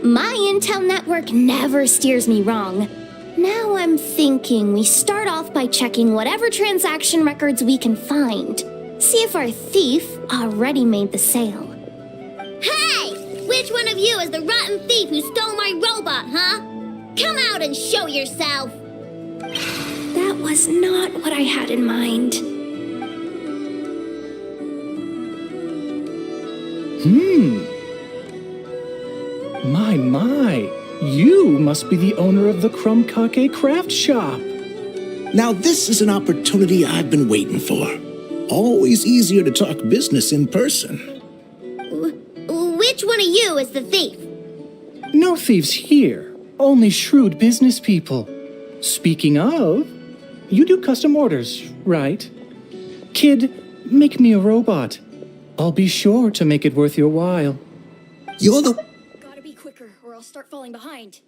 My intel network never steers me wrong. Now I'm thinking we start off by checking whatever transaction records we can find. See if our thief already made the sale. Hey! Which one of you is the rotten thief who stole my robot, huh? Come out and show yourself! That was not what I had in mind. My. You must be the owner of the Krumkake craft shop. Now this is an opportunity I've been waiting for. Always easier to talk business in person. Which one of you is the thief? No thieves here, only shrewd business people. Speaking of, you do custom orders, right? Kid, make me a robot. I'll be sure to make it worth your while. You're the... Gotta be quicker, or I'll start falling behind.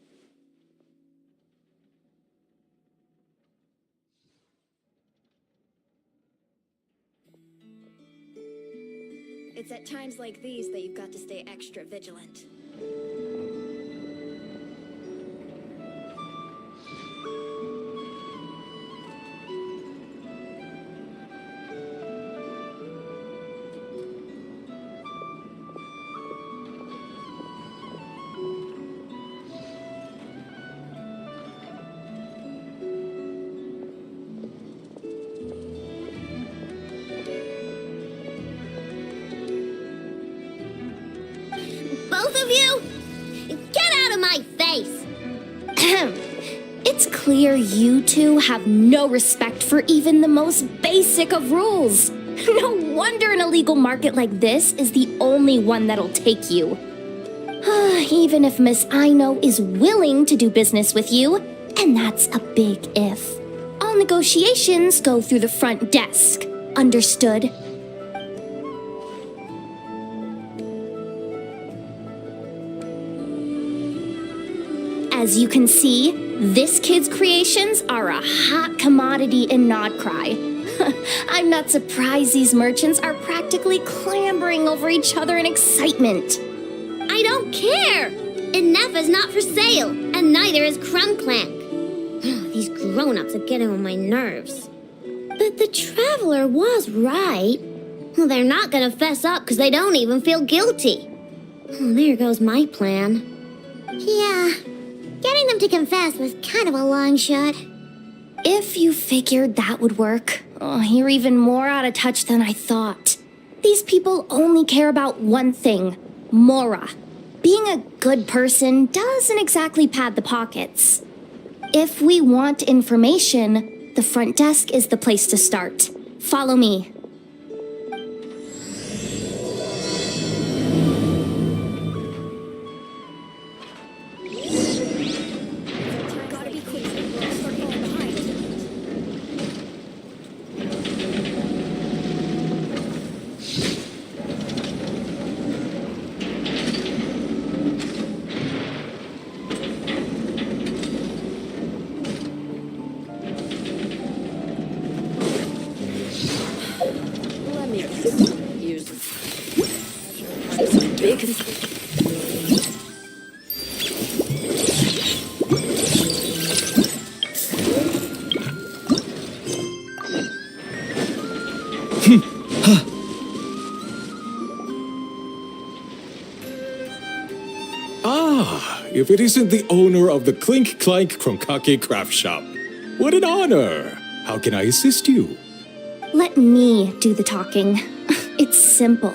It's at times like these that you've got to stay extra vigilant. Both of you? Get out of my face! It's clear you two have no respect for even the most basic of rules. No wonder an illegal market like this is the only one that'll take you. Even if Miss Aino is willing to do business with you, and that's a big if. All negotiations go through the front desk. Understood? As you can see, this kid's creations are a hot commodity in Nodcry. I'm not surprised these merchants are practically clambering over each other in excitement. I don't care! Inefa's not for sale, and neither is Krumklank. These grown-ups are getting on my nerves. But the Traveler was right. Well, they're not gonna fess up because they don't even feel guilty. Oh, there goes my plan. Yeah, getting them to confess was kind of a long shot. If you figured that would work, you're even more out of touch than I thought. These people only care about one thing, Mora. Being a good person doesn't exactly pad the pockets. If we want information, the front desk is the place to start. Follow me. Gotta be quick, or I'll start falling behind. Let me use this big. If it isn't the owner of the Clink Clank Krumkake craft shop. What an honor! How can I assist you? Let me do the talking. It's simple.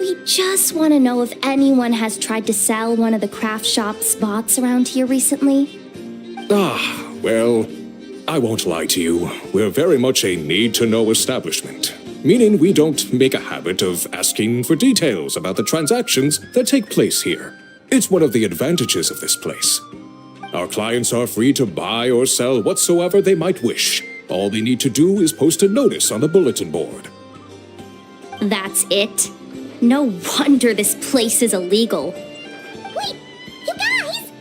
We just want to know if anyone has tried to sell one of the craft shop's bots around here recently. Well, I won't lie to you. We're very much a need-to-know establishment. Meaning we don't make a habit of asking for details about the transactions that take place here. It's one of the advantages of this place. Our clients are free to buy or sell whatsoever they might wish. All they need to do is post a notice on the bulletin board. That's it? No wonder this place is illegal. Wait, you guys!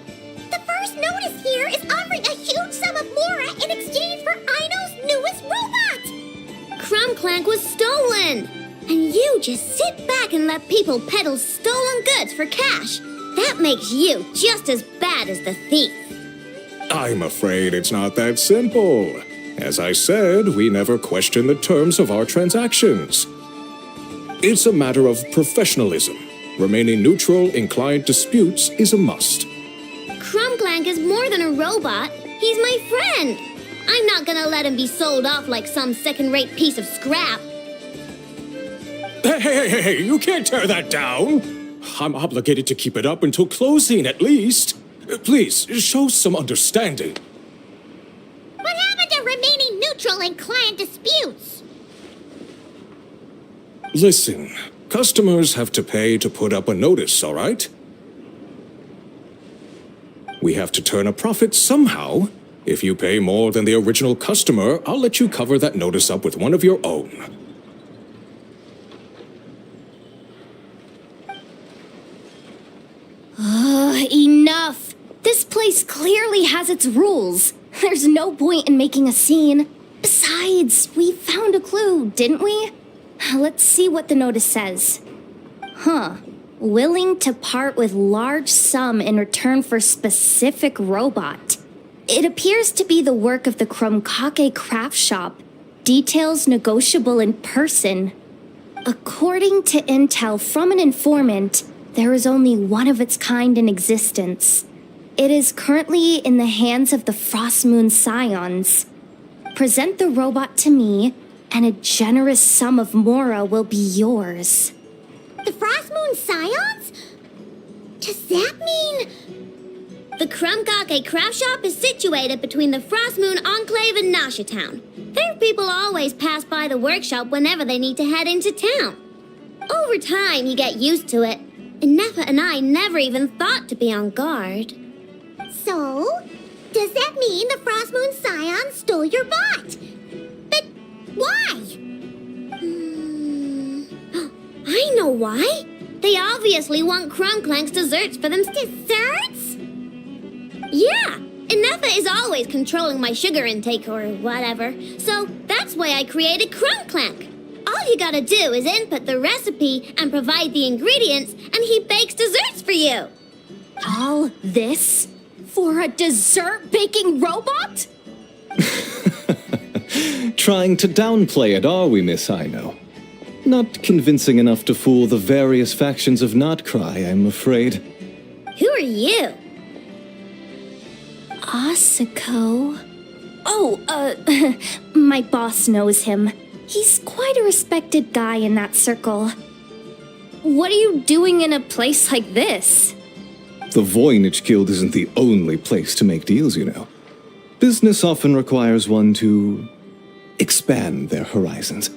The first notice here is offering a huge sum of Mora in exchange for Aino's newest robot! Krumklank was stolen! And you just sit back and let people peddle stolen goods for cash. That makes you just as bad as the thief. I'm afraid it's not that simple. As I said, we never question the terms of our transactions. It's a matter of professionalism. Remaining neutral in client disputes is a must. Crumbclank is more than a robot. He's my friend. I'm not gonna let him be sold off like some second-rate piece of scrap. Hey, you can't tear that down! I'm obligated to keep it up until closing, at least. Please, show some understanding. What happened to remaining neutral in client disputes? Listen, customers have to pay to put up a notice, all right? We have to turn a profit somehow. If you pay more than the original customer, I'll let you cover that notice up with one of your own. Enough! This place clearly has its rules. There's no point in making a scene. Besides, we found a clue, didn't we? Let's see what the notice says. Willing to part with large sum in return for specific robot. It appears to be the work of the Krumkake craft shop. Details negotiable in person. According to intel from an informant, there is only one of its kind in existence. It is currently in the hands of the Frostmoon Scions. Present the robot to me, and a generous sum of Mora will be yours. The Frostmoon Scions? Does that mean... The Krumkake craft shop is situated between the Frostmoon Enclave and Nasha Town. Their people always pass by the workshop whenever they need to head into town. Over time, you get used to it. And Nefa and I never even thought to be on guard. So, does that mean the Frostmoon Scions stole your bot? But why? I know why. They obviously want Krumklank's desserts for them. Desserts? Yeah, Nefa is always controlling my sugar intake or whatever. So that's why I created Krumklank. All you gotta do is input the recipe and provide the ingredients, and he bakes desserts for you. All this for a dessert baking robot? Trying to downplay it, are we, Miss Aino? Not convincing enough to fool the various factions of Notcry, I'm afraid. Who are you? Asuko? Oh, my boss knows him. He's quite a respected guy in that circle. What are you doing in a place like this? The Voynich Guild isn't the only place to make deals, you know. Business often requires one to expand their horizons.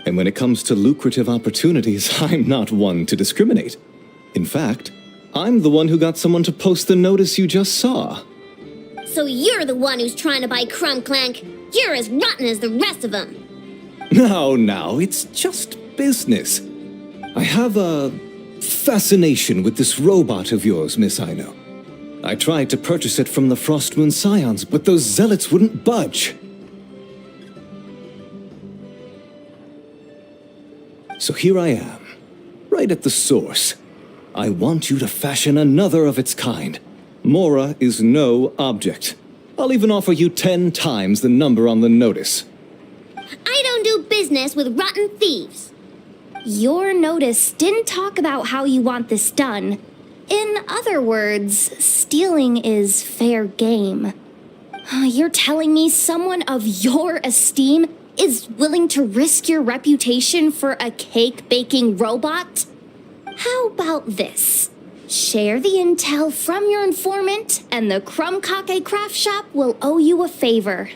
And when it comes to lucrative opportunities, I'm not one to discriminate. In fact, I'm the one who got someone to post the notice you just saw. So you're the one who's trying to buy Krumklank. You're as rotten as the rest of them. Now, it's just business. I have a fascination with this robot of yours, Miss Aino. I tried to purchase it from the Frostmoon Scions, but those zealots wouldn't budge. So here I am, right at the source. I want you to fashion another of its kind. Mora is no object. I'll even offer you 10 times the number on the notice. I don't do business with rotten thieves. Your notice didn't talk about how you want this done. In other words, stealing is fair game. You're telling me someone of your esteem is willing to risk your reputation for a cake-baking robot? How about this? Share the intel from your informant, and the Krumkake craft shop will owe you a favor.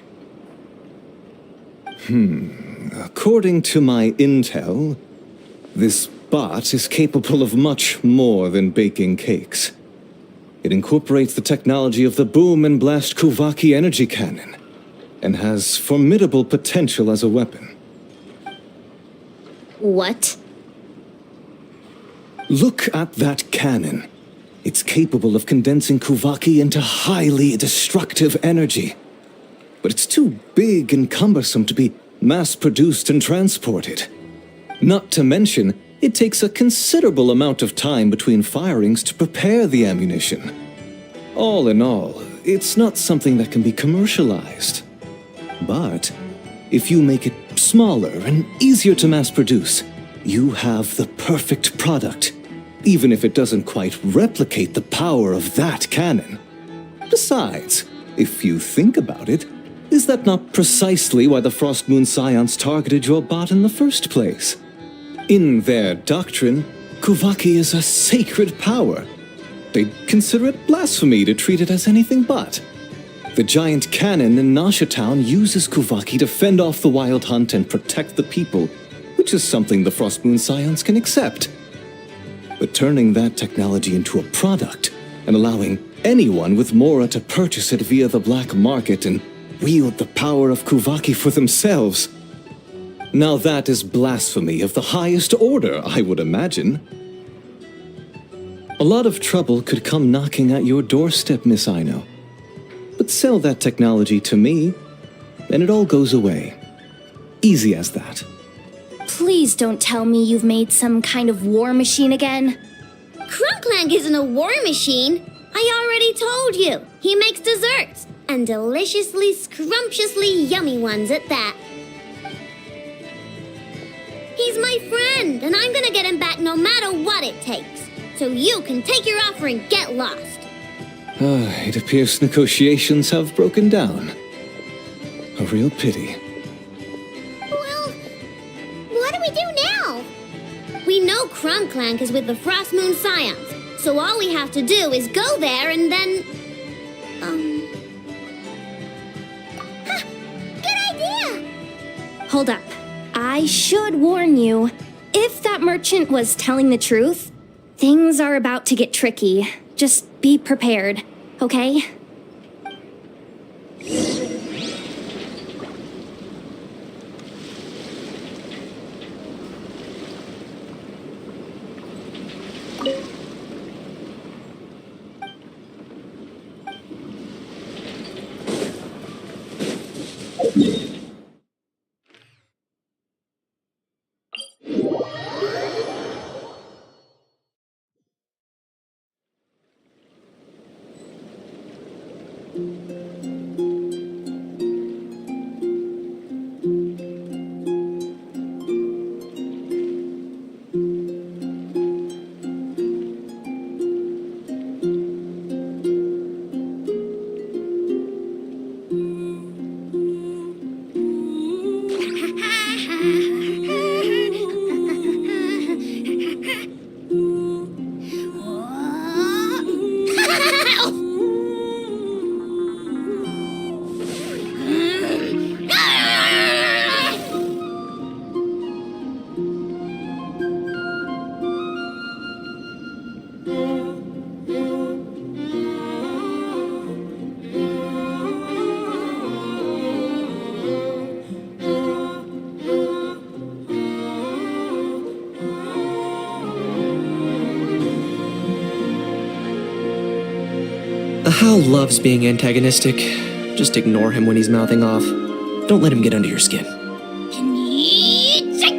According to my intel, this bot is capable of much more than baking cakes. It incorporates the technology of the Boom and Blast Kuvaki energy cannon, and has formidable potential as a weapon. What? Look at that cannon. It's capable of condensing Kuvaki into highly destructive energy. But it's too big and cumbersome to be mass-produced and transported. Not to mention, It takes a considerable amount of time between firings to prepare the ammunition. All in all, it's not something that can be commercialized. But if you make it smaller and easier to mass produce, you have the perfect product, even if it doesn't quite replicate the power of that cannon. Besides, if you think about it, is that not precisely why the Frostmoon Scions targeted your bot in the first place? In their doctrine, Kuvaki is a sacred power. They'd consider it blasphemy to treat it as anything but. The giant cannon in Nasha Town uses Kuvaki to fend off the wild hunt and protect the people, which is something the Frostmoon Scions can accept. But turning that technology into a product and allowing anyone with Mora to purchase it via the black market and wield the power of Kuvaki for themselves. Now that is blasphemy of the highest order, I would imagine. A lot of trouble could come knocking at your doorstep, Miss Aino. But sell that technology to me, and it all goes away. Easy as that. Please don't tell me you've made some kind of war machine again. Crunklank isn't a war machine. I already told you. He makes desserts, and deliciously, scrumptiously yummy ones at that. He's my friend, and I'm gonna get him back no matter what it takes. So you can take your offer and get lost. It appears negotiations have broken down. A real pity. Well, what do we do now? We know Crunklank is with the Frostmoon Scions, so all we have to do is go there and then... Good idea! Hold up. I should warn you. If that merchant was telling the truth, things are about to get tricky. Just be prepared, okay? Hal loves being antagonistic. Just ignore him when he's mouthing off. Don't let him get under your skin. I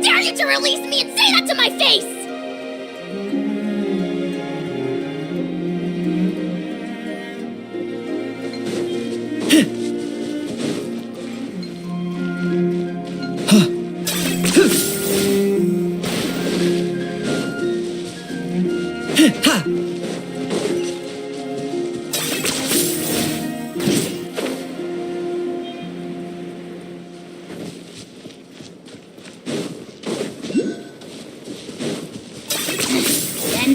dare you to release me and say that to my face!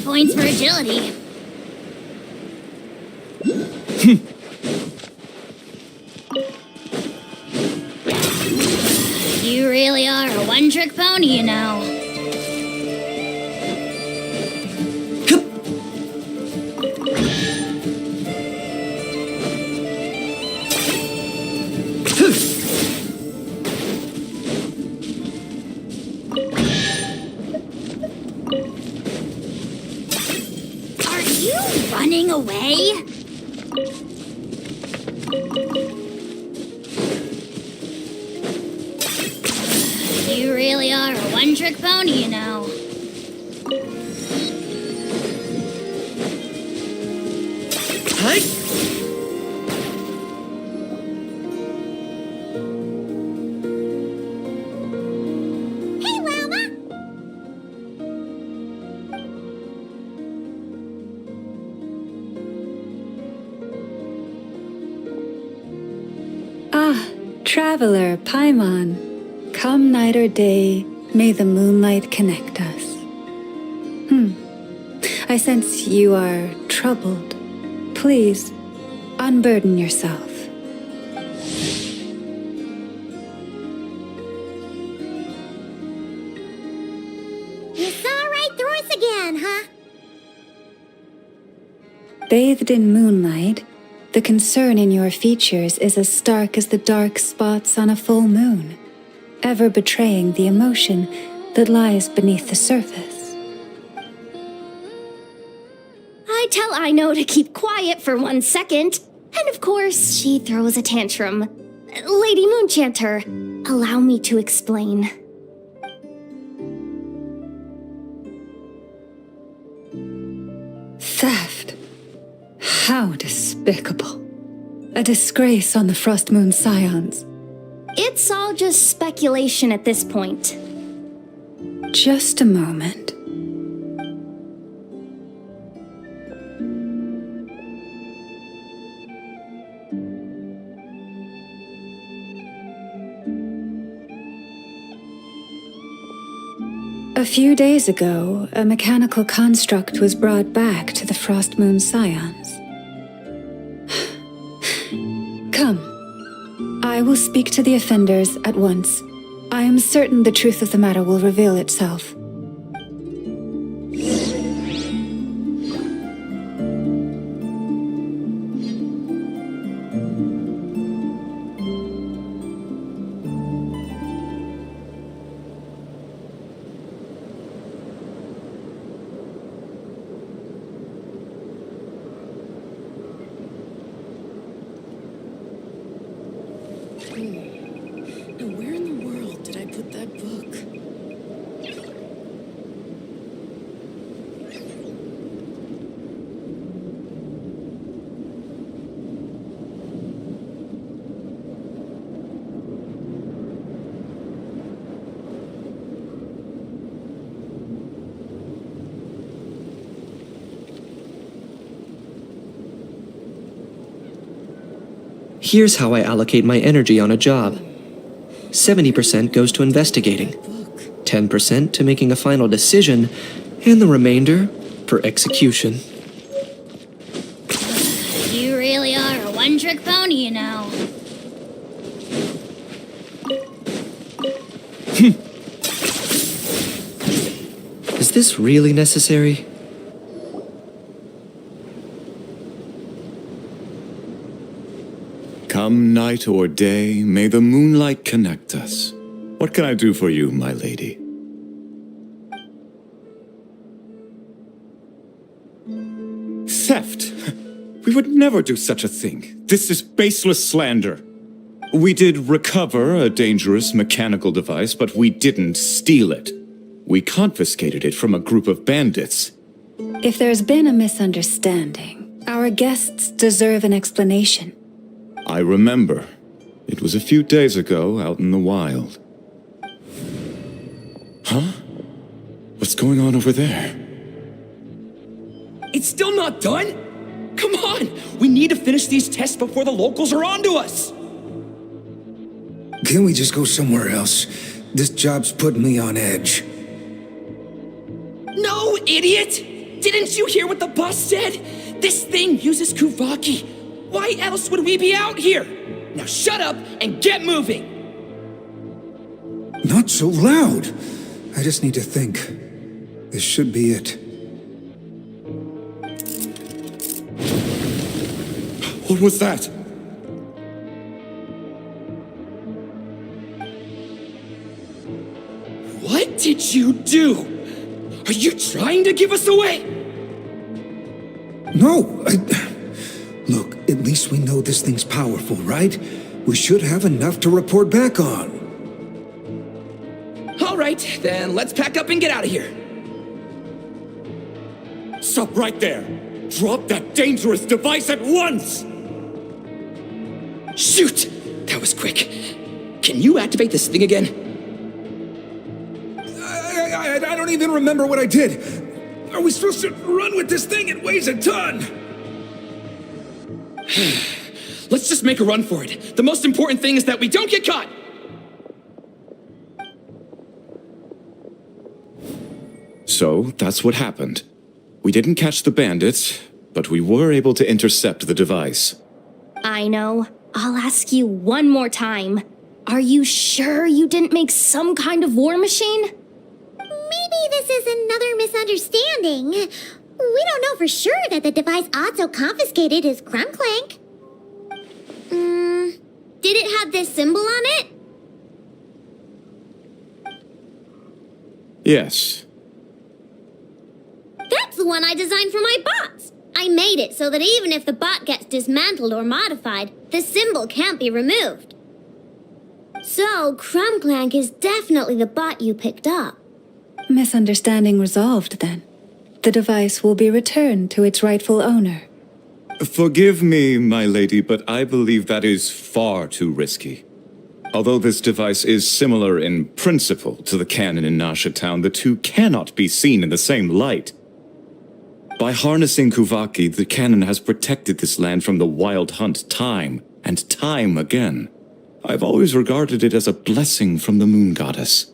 Points for agility. You really are a one-trick pony, you know. Running away? You really are a one-trick pony, you know. Traveler, Paimon, come night or day, may the moonlight connect us. I sense you are troubled. Please, unburden yourself. You saw right through us again, huh? Bathed in moonlight, the concern in your features is as stark as the dark spots on a full moon, ever betraying the emotion that lies beneath the surface. I tell Ino to keep quiet for 1 second, and of course, she throws a tantrum. Lady Moonchanter, allow me to explain. Theft. How despicable. A disgrace on the Frost Moon Scions. It's all just speculation at this point. Just a moment. A few days ago, a mechanical construct was brought back to the Frost Moon Scions. Come. I will speak to the offenders at once. I am certain the truth of the matter will reveal itself. Now, where in the world did I put that book? Here's how I allocate my energy on a job. 70% goes to investigating, 10% to making a final decision, and the remainder for execution. You really are a one-trick pony, you know. Is this really necessary? Come night or day, may the moonlight connect us. What can I do for you, my lady? Theft! We would never do such a thing. This is baseless slander. We did recover a dangerous mechanical device, but we didn't steal it. We confiscated it from a group of bandits. If there's been a misunderstanding, our guests deserve an explanation. I remember. It was a few days ago out in the wild. Huh? What's going on over there? It's still not done? Come on! We need to finish these tests before the locals are onto us! Can't we just go somewhere else? This job's putting me on edge. No, idiot! Didn't you hear what the boss said? This thing uses Kuvaki. Why else would we be out here? Now shut up and get moving! Not so loud. I just need to think. This should be it. What was that? What did you do? Are you trying to give us away? No, Look, at least we know this thing's powerful, right? We should have enough to report back on. All right, then let's pack up and get out of here. Stop right there! Drop that dangerous device at once! Shoot! That was quick. Can you activate this thing again? I don't even remember what I did. Are we supposed to run with this thing? It weighs a ton! Let's just make a run for it. The most important thing is that we don't get caught! So, that's what happened. We didn't catch the bandits, but we were able to intercept the device. I know. I'll ask you one more time. Are you sure you didn't make some kind of war machine? Maybe this is another misunderstanding. We don't know for sure that the device Otto confiscated is Krumklank. Did it have this symbol on it? Yes. That's the one I designed for my bots. I made it so that even if the bot gets dismantled or modified, the symbol can't be removed. So, Krumklank is definitely the bot you picked up. Misunderstanding resolved, then. The device will be returned to its rightful owner. Forgive me, my lady, but I believe that is far too risky. Although this device is similar in principle to the cannon in Nasha Town, the two cannot be seen in the same light. By harnessing Kuvaki, the cannon has protected this land from the wild hunt time and time again. I've always regarded it as a blessing from the moon goddess.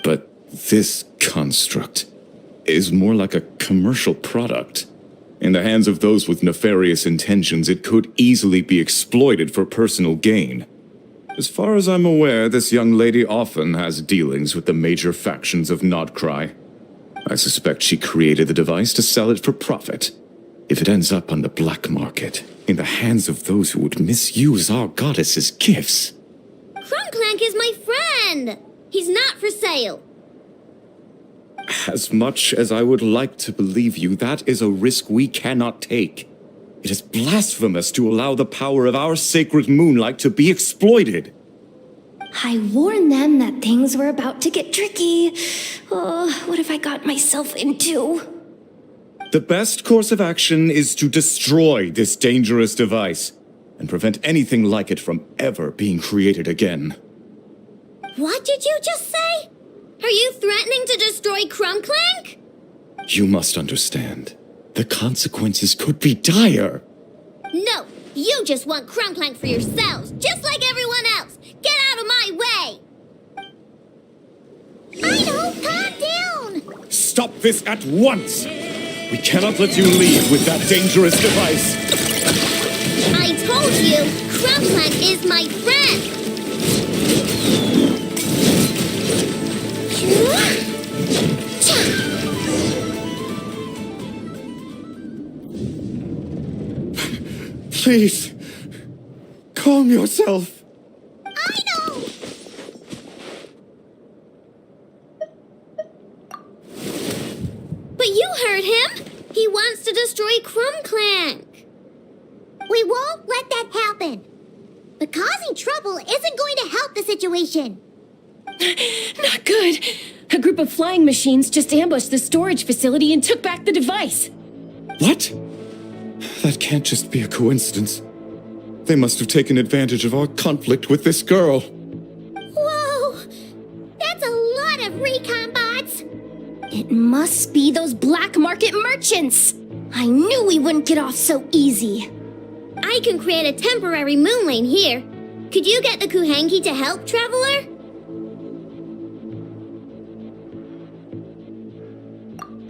But this construct is more like a commercial product. In the hands of those with nefarious intentions, it could easily be exploited for personal gain. As far as I'm aware, this young lady often has dealings with the major factions of Nodcry. I suspect she created the device to sell it for profit. If it ends up on the black market, in the hands of those who would misuse our goddess's gifts. Krumklank is my friend! He's not for sale. As much as I would like to believe you, that is a risk we cannot take. It is blasphemous to allow the power of our sacred moonlight to be exploited. I warned them that things were about to get tricky. Oh, what have I got myself into? The best course of action is to destroy this dangerous device and prevent anything like it from ever being created again. What did you just say? Are you threatening to destroy Krumklank? You must understand. The consequences could be dire. No, you just want Krumklank for yourselves, just like everyone else. Get out of my way! Idle, calm down! Stop this at once! We cannot let you leave with that dangerous device. I told you, Krumklank is my friend! Please, calm yourself. I know! But you heard him! He wants to destroy Krumklank! We won't let that happen! But causing trouble isn't going to help the situation! Not good. A group of flying machines just ambushed the storage facility and took back the device. What? That can't just be a coincidence. They must have taken advantage of our conflict with this girl. Whoa! That's a lot of recon bots! It must be those black market merchants. I knew we wouldn't get off so easy. I can create a temporary moon lane here. Could you get the Kuhangi to help, Traveler?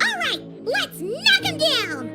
Alright, let's knock him down!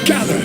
gather!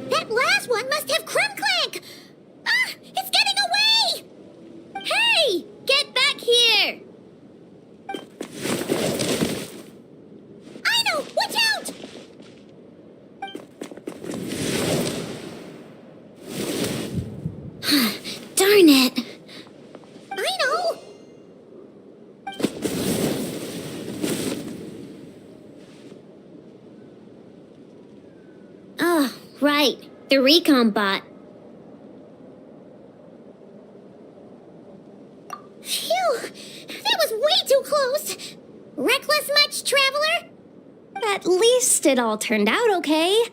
That last one must have Krumclank! Ah! It's getting away! Hey! Get back here! I know! Watch out! Darn it! I know! Oh, right. The recon bot. Phew! That was way too close! Reckless much, Traveler? At least it all turned out okay.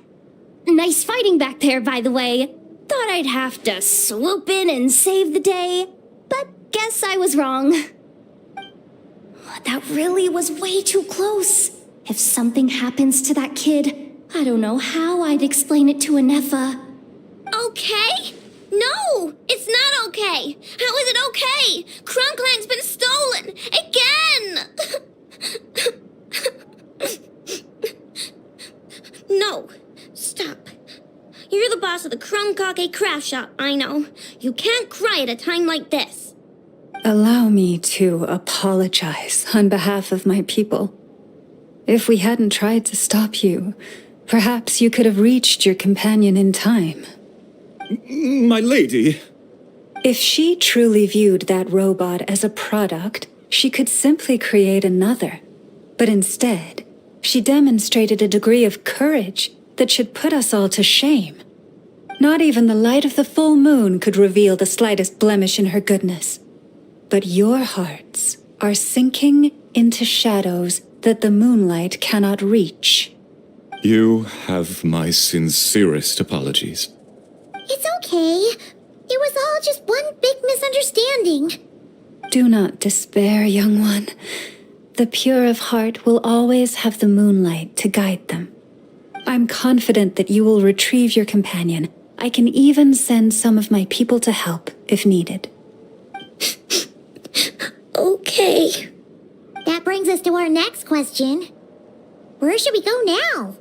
Nice fighting back there, by the way. Thought I'd have to swoop in and save the day, but guess I was wrong. That really was way too close. If something happens to that kid, I don't know how I'd explain it to Anefa. Okay? No! It's not okay! How is it okay? Krumclank's been stolen! Again! No. Stop. You're the boss of the Krumkake craft shop, I know. You can't cry at a time like this. Allow me to apologize on behalf of my people. If we hadn't tried to stop you, perhaps you could have reached your companion in time. My lady. If she truly viewed that robot as a product, she could simply create another. But instead, she demonstrated a degree of courage that should put us all to shame. Not even the light of the full moon could reveal the slightest blemish in her goodness. But your hearts are sinking into shadows that the moonlight cannot reach. You have my sincerest apologies. It's okay. It was all just one big misunderstanding. Do not despair, young one. The pure of heart will always have the moonlight to guide them. I'm confident that you will retrieve your companion. I can even send some of my people to help if needed. Okay. That brings us to our next question. Where should we go now?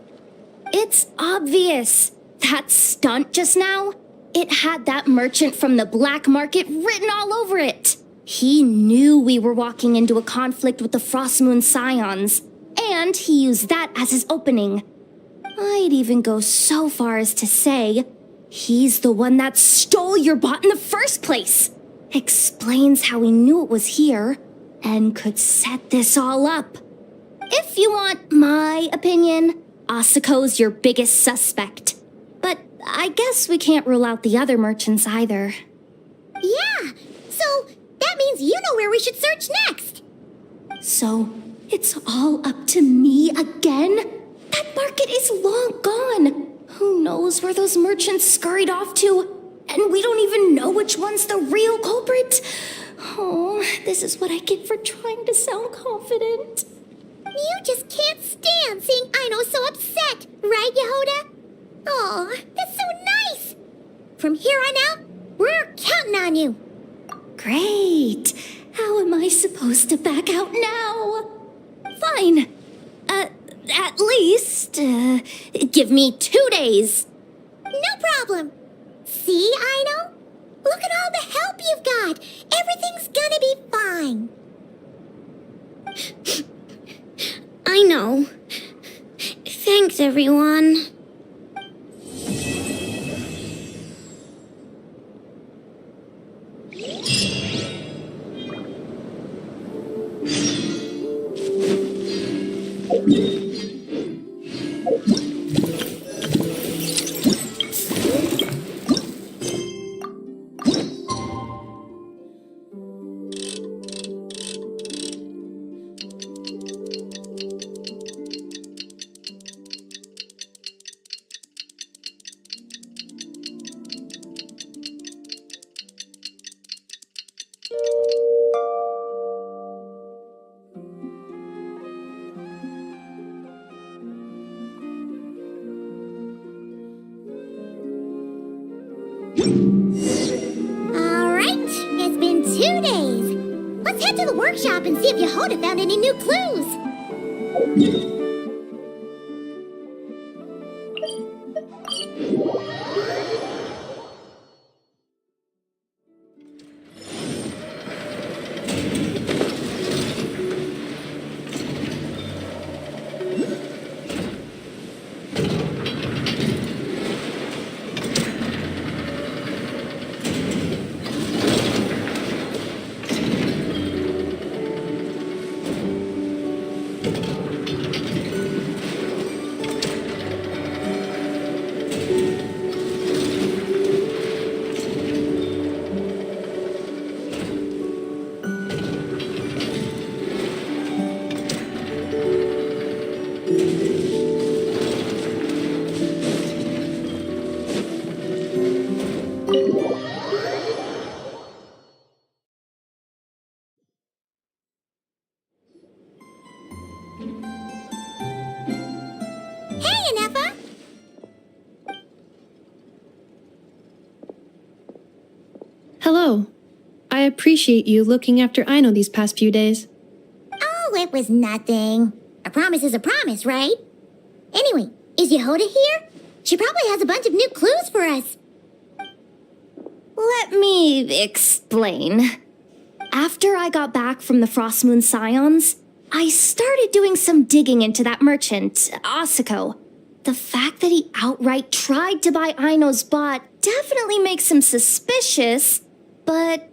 It's obvious. That stunt just now, it had that merchant from the black market written all over it. He knew we were walking into a conflict with the Frostmoon Scions, and he used that as his opening. I'd even go so far as to say, he's the one that stole your bot in the first place. Explains how he knew it was here, and could set this all up. If you want my opinion, Asuko's your biggest suspect. But I guess we can't rule out the other merchants either. Yeah, so that means you know where we should search next. So, it's all up to me again? That market is long gone. Who knows where those merchants scurried off to? And we don't even know which one's the real culprit. Oh, this is what I get for trying to sound confident. You just can't stand seeing Aino so upset, right, Yehoda? Oh, that's so nice. From here on out, we're counting on you. Great. How am I supposed to back out now? Fine. At least, give me 2 days. No problem. See, Aino? Look at all the help you've got. Everything's gonna be fine. I know. Thanks, everyone. Workshop and see if Yehoda found any new clues. Hello. I appreciate you looking after Aino these past few days. Oh, it was nothing. A promise is a promise, right? Anyway, is Yehoda here? She probably has a bunch of new clues for us. Let me explain. After I got back from the Frostmoon Scions, I started doing some digging into that merchant, Asuko. The fact that he outright tried to buy Aino's bot definitely makes him suspicious, but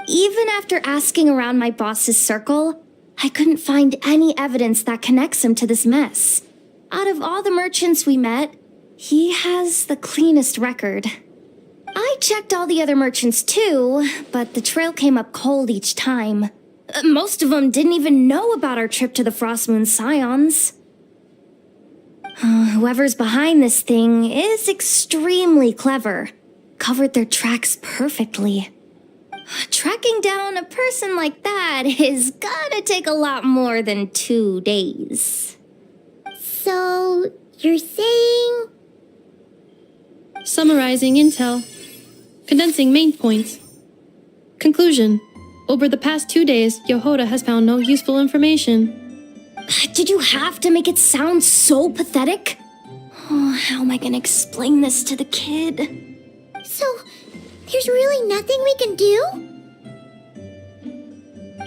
even after asking around my boss's circle, I couldn't find any evidence that connects him to this mess. Out of all the merchants we met, he has the cleanest record. I checked all the other merchants too, but the trail came up cold each time. Most of them didn't even know about our trip to the Frostmoon Scions. Whoever's behind this thing is extremely clever. Covered their tracks perfectly. Tracking down a person like that is gonna take a lot more than 2 days. So, you're saying? Summarizing intel. Condensing main points. Conclusion. Over the past 2 days, Yehoda has found no useful information. Did you have to make it sound so pathetic? Oh, how am I gonna explain this to the kid? So, there's really nothing we can do?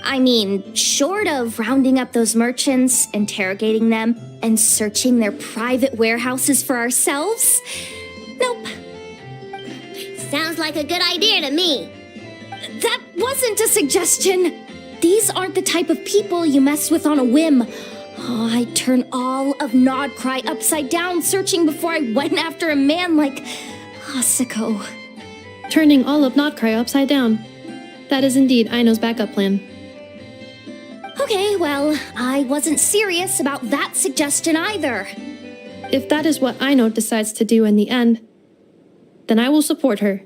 I mean, short of rounding up those merchants, interrogating them, and searching their private warehouses for ourselves? Nope. Sounds like a good idea to me. That wasn't a suggestion. These aren't the type of people you mess with on a whim. Oh, I'd turn all of Nodcry upside down searching before I went after a man like Asuko. Turning all of Nodcry upside down. That is indeed Aino's backup plan. Okay, well, I wasn't serious about that suggestion either. If that is what Aino decides to do in the end, then I will support her.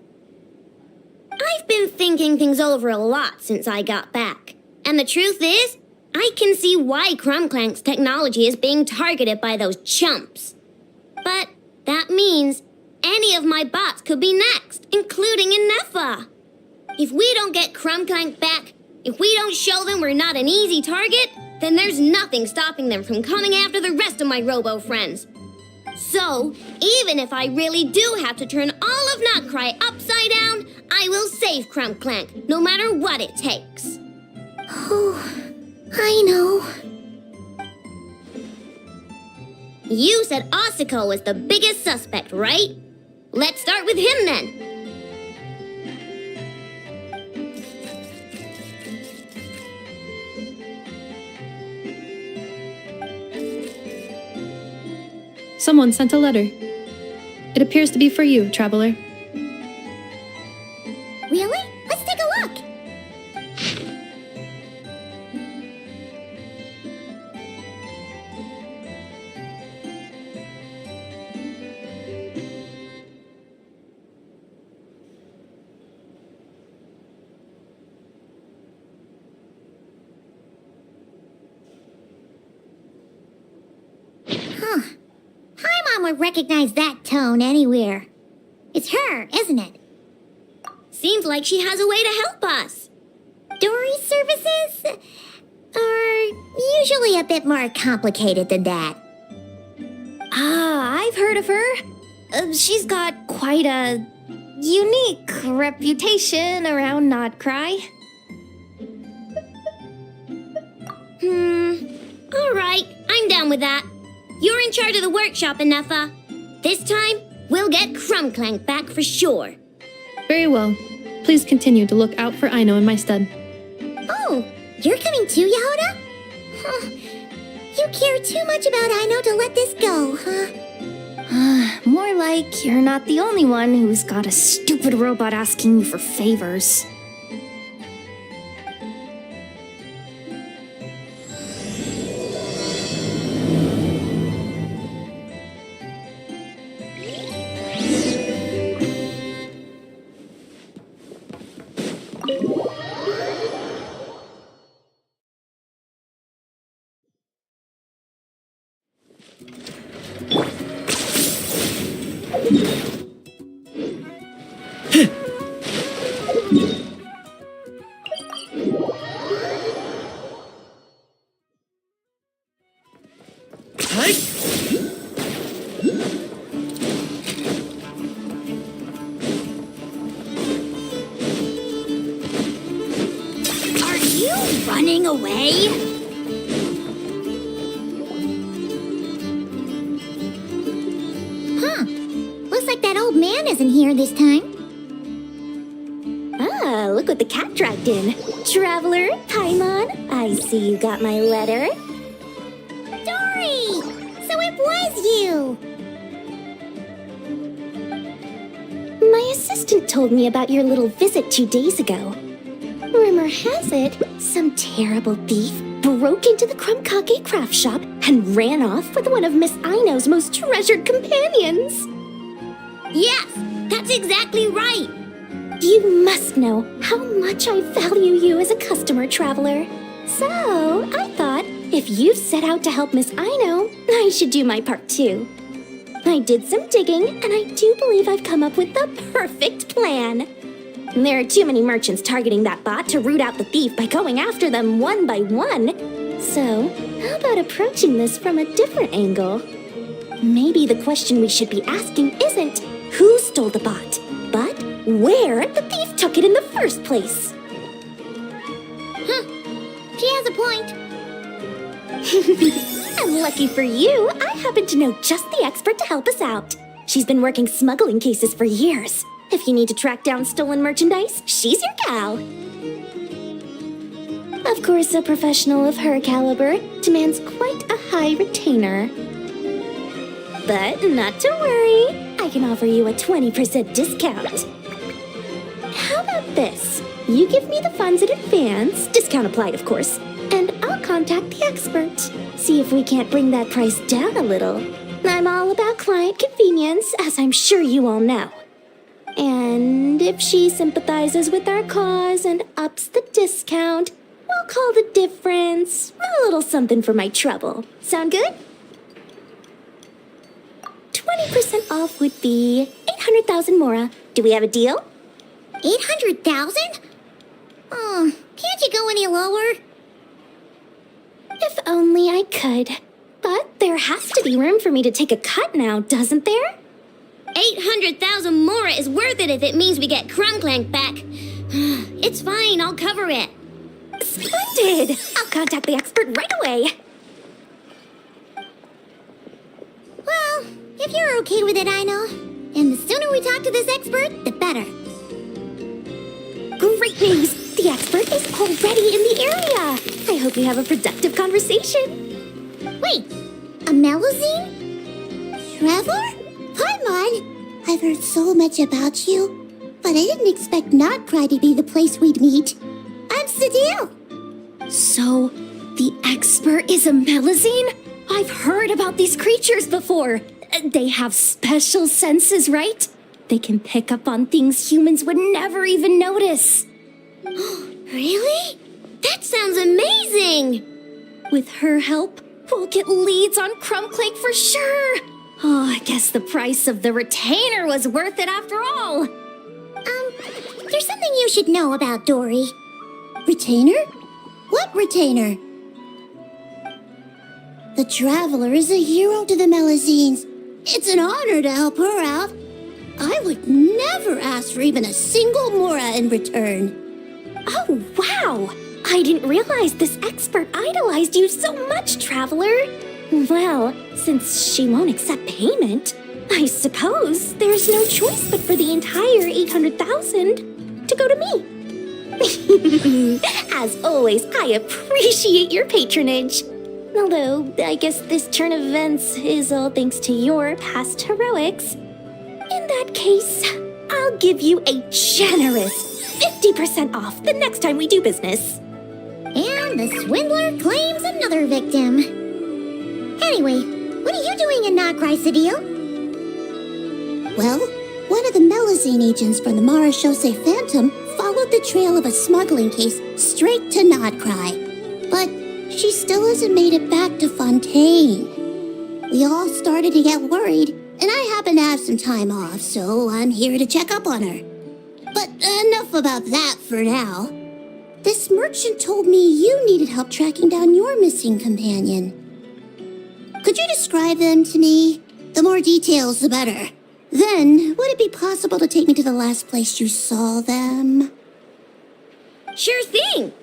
I've been thinking things over a lot since I got back. And the truth is, I can see why Crumclank's technology is being targeted by those chumps. But that means any of my bots could be next, including Inefa. If we don't get Crumclank back, if we don't show them we're not an easy target, then there's nothing stopping them from coming after the rest of my robo friends. So, even if I really do have to turn all of Nodcry upside down, I will save Crumclank, no matter what it takes. Oh, I know. You said Asuko was the biggest suspect, right? Let's start with him then. Someone sent a letter. It appears to be for you, traveler. Really? Let's take a look. Would recognize that tone anywhere. It's her, isn't it? Seems like she has a way to help us. Dory's services are usually a bit more complicated than that. Ah, I've heard of her. She's got quite a unique reputation around Nodcry. All right, I'm down with that. You're in charge of the workshop, Inefa. This time, we'll get Crumclank back for sure. Very well. Please continue to look out for Aino in my stead. Oh, you're coming too, Yehoda? Huh. You care too much about Aino to let this go, huh? More like you're not the only one who's got a stupid robot asking you for favors. Are you running away? Huh. Looks like that old man isn't here this time. Ah, look what the cat dragged in. Traveler, Paimon, I see you got my letter. Dory! So it was you! My assistant told me about your little visit 2 days ago. Rumor has it, some terrible thief broke into the Crumkake craft shop and ran off with one of Miss Aino's most treasured companions. Yes, that's exactly right. You must know how much I value you as a customer, Traveler. So, I thought, if you've set out to help Miss Aino, I should do my part too. I did some digging, and I do believe I've come up with the perfect plan. There are too many merchants targeting that bot to root out the thief by going after them one by one. So, How about approaching this from a different angle? Maybe the question we should be asking isn't who stole the bot, but where the thief took it in the first place. Huh. She has a point. And lucky for you, I happen to know just the expert to help us out. She's been working smuggling cases for years. If you need to track down stolen merchandise, she's your gal. Of course, a professional of her caliber demands quite a high retainer. But not to worry, I can offer you a 20% discount. How about this? You give me the funds in advance, discount applied of course, and I'll contact the expert. See if we can't bring that price down a little. I'm all about client convenience, as I'm sure you all know. And if she sympathizes with our cause and ups the discount, we'll call the difference a little something for my trouble. Sound good? 20% off would be 800,000 mora. Do we have a deal? 800,000? Oh, can't you go any lower? If only I could. But there has to be room for me to take a cut now, doesn't there? 800,000 mora is worth it if it means we get Crumbclank back. It's fine, I'll cover it. Splendid! I'll contact the expert right away. Well, if you're okay with it, I know. And the sooner we talk to this expert, the better. Great news! The expert is already in the area. I hope you have a productive conversation. Wait, a Melusine? Trevor? Paimon, I've heard so much about you, but I didn't expect Notcry to be the place we'd meet. I'm Sadil. So, the expert is a Melusine? I've heard about these creatures before. They have special senses, right? They can pick up on things humans would never even notice. Really? That sounds amazing! With her help, we'll get leads on Crumbclank for sure. Oh, I guess the price of the retainer was worth it after all. There's something you should know about Dory. Retainer? What retainer? The Traveler is a hero to the Melusines. It's an honor to help her out. I would never ask for even a single mora in return. Oh, wow! I didn't realize this expert idolized you so much, Traveler. Well, since she won't accept payment, I suppose there's no choice but for the entire 800,000 to go to me. As always, I appreciate your patronage. Although, I guess this turn of events is all thanks to your past heroics. In that case, I'll give you a generous 50% off the next time we do business. And the swindler claims another victim. Anyway, what are you doing in Notcry, Sadil? Well, one of the Melusine agents from the Marechaussee Phantom followed the trail of a smuggling case straight to Notcry. But she still hasn't made it back to Fontaine. We all started to get worried, and I happen to have some time off, so I'm here to check up on her. But enough about that for now. This merchant told me you needed help tracking down your missing companion. Could you describe them to me? The more details, the better. Then, would it be possible to take me to the last place you saw them? Sure thing!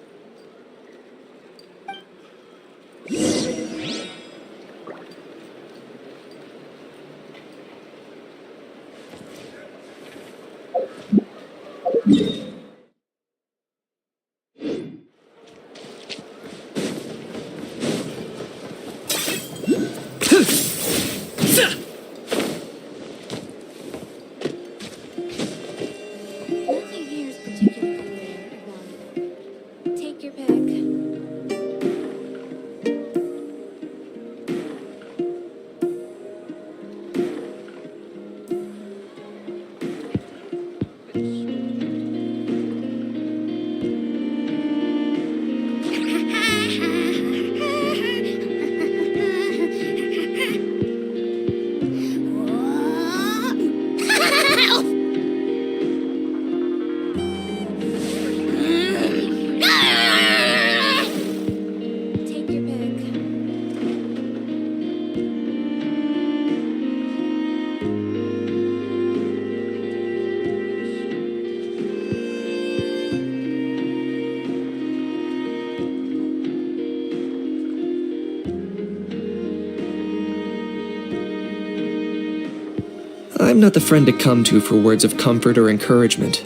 I'm not the friend to come to for words of comfort or encouragement.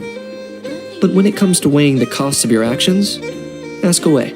But when it comes to weighing the costs of your actions, ask away.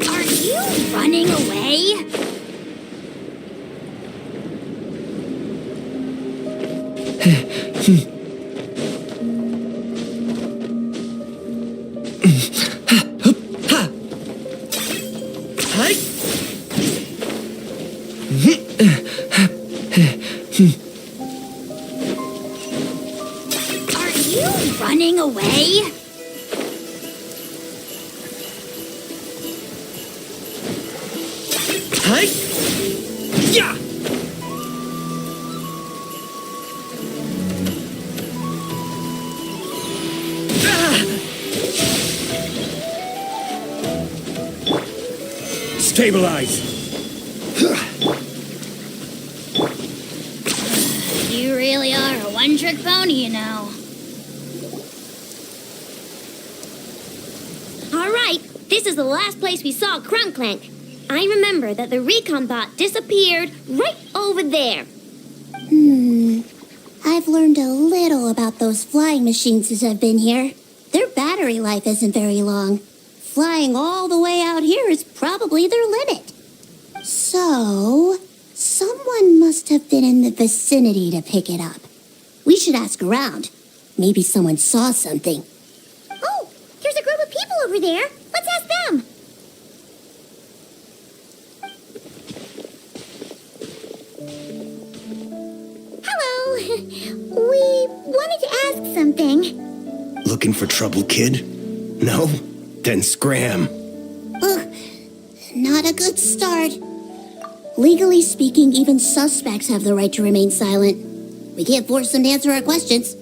Are you running away? Are you running away? Stabilize! You really are a one-trick pony, you know. All right, this is the last place we saw Crunkclank. I remember that the recon bot disappeared right over there. I've learned a little about those flying machines since I've been here. Their battery life isn't very long. Flying all the way out here is probably their limit. So, someone must have been in the vicinity to pick it up. We should ask around. Maybe someone saw something. Oh, there's a group of people over there. Let's ask them. Hello. We wanted to ask something. Looking for trouble, kid? No? Then scram. Ugh, not a good start. Legally speaking, even suspects have the right to remain silent. We can't force them to answer our questions.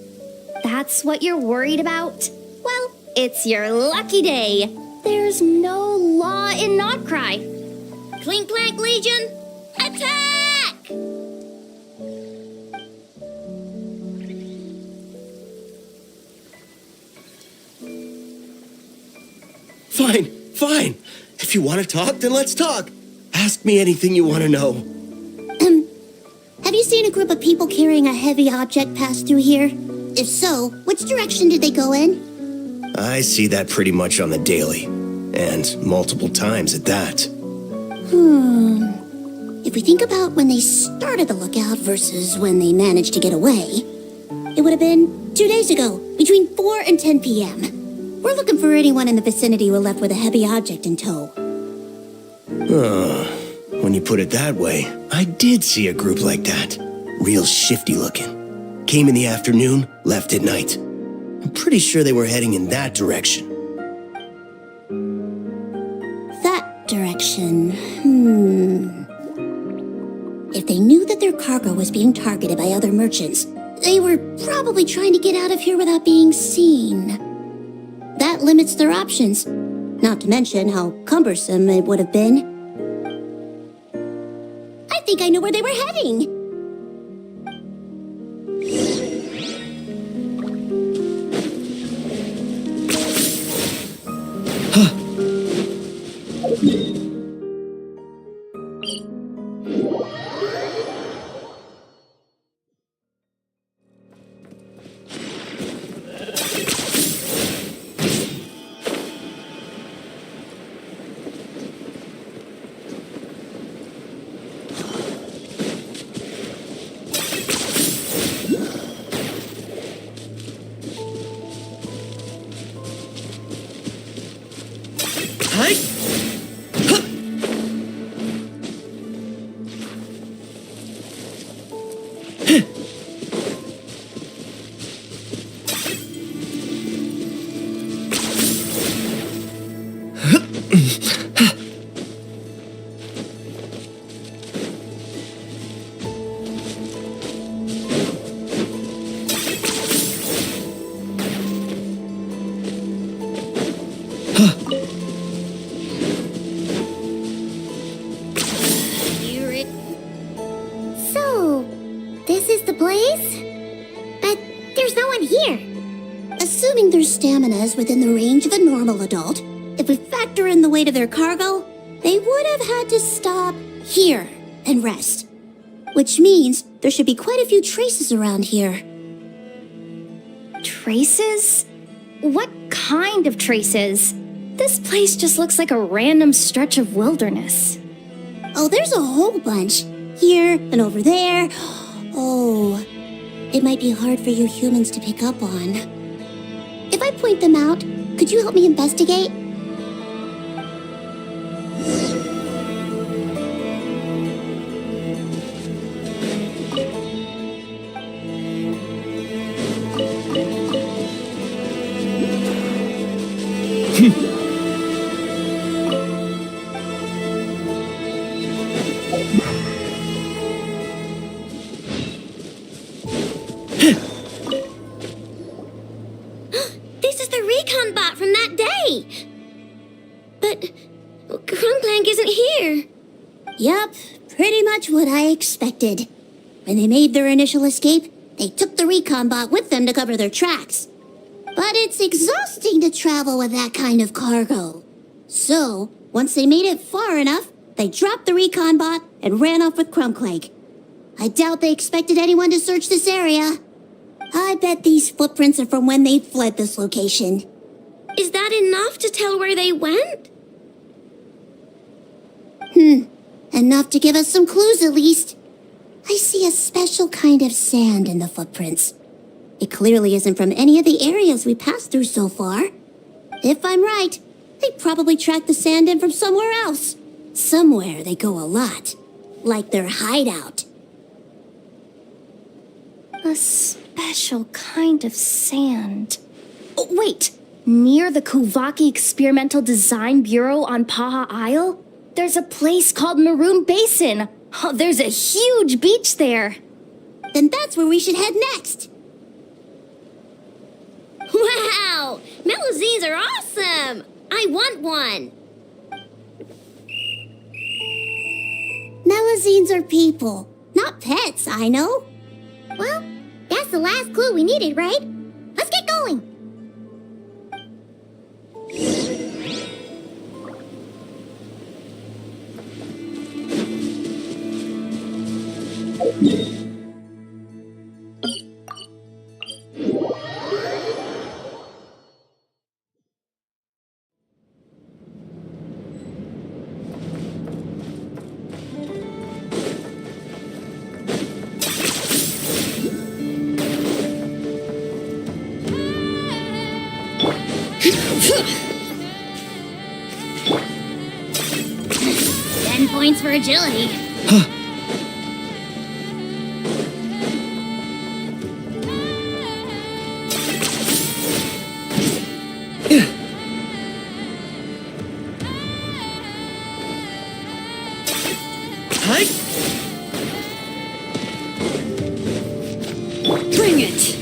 That's what you're worried about? Well, it's your lucky day. There's no law in Notcry. Clink Clank Legion, attack! Fine. If you want to talk, then let's talk. Ask me anything you want to know. Have you seen a group of people carrying a heavy object pass through here? If so, which direction did they go in? I see that pretty much on the daily. And multiple times at that. If we think about when they started the lookout versus when they managed to get away, it would have been 2 days ago, between 4 and 10 p.m. We're looking for anyone in the vicinity who left with a heavy object in tow. When you put it that way, I did see a group like that. Real shifty looking. Came in the afternoon, left at night. I'm pretty sure they were heading in that direction. That direction, If they knew that their cargo was being targeted by other merchants, they were probably trying to get out of here without being seen. That limits their options, not to mention how cumbersome it would have been. I think I know where they were heading. stamina is within the range of a normal adult, if we factor in the weight of their cargo, they would have had to stop here and rest. Which means there should be quite a few traces around here. Traces? What kind of traces? This place just looks like a random stretch of wilderness. Oh, there's a whole bunch. Here and over there. Oh, it might be hard for you humans to pick up on. If I point them out, could you help me investigate? This is the recon bot from that day! But Crumblank isn't here. Yup, pretty much what I expected. When they made their initial escape, they took the recon bot with them to cover their tracks. But it's exhausting to travel with that kind of cargo. So, once they made it far enough, they dropped the recon bot and ran off with Crumblank. I doubt they expected anyone to search this area. I bet these footprints are from when they fled this location. Is that enough to tell where they went? Enough to give us some clues at least. I see a special kind of sand in the footprints. It clearly isn't from any of the areas we passed through so far. If I'm right, they probably tracked the sand in from somewhere else. Somewhere they go a lot. Like their hideout. A special kind of sand. Oh, wait! Near the Kuvaki Experimental Design Bureau on Paha Isle, there's a place called Maroon Basin. Oh, there's a huge beach there. Then that's where we should head next. Wow! Melazines are awesome! I want one! Melazines are people, not pets, I know. Well, that's the last clue we needed, right? Let's get going! Points for agility. Bring it!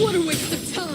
What a waste of time!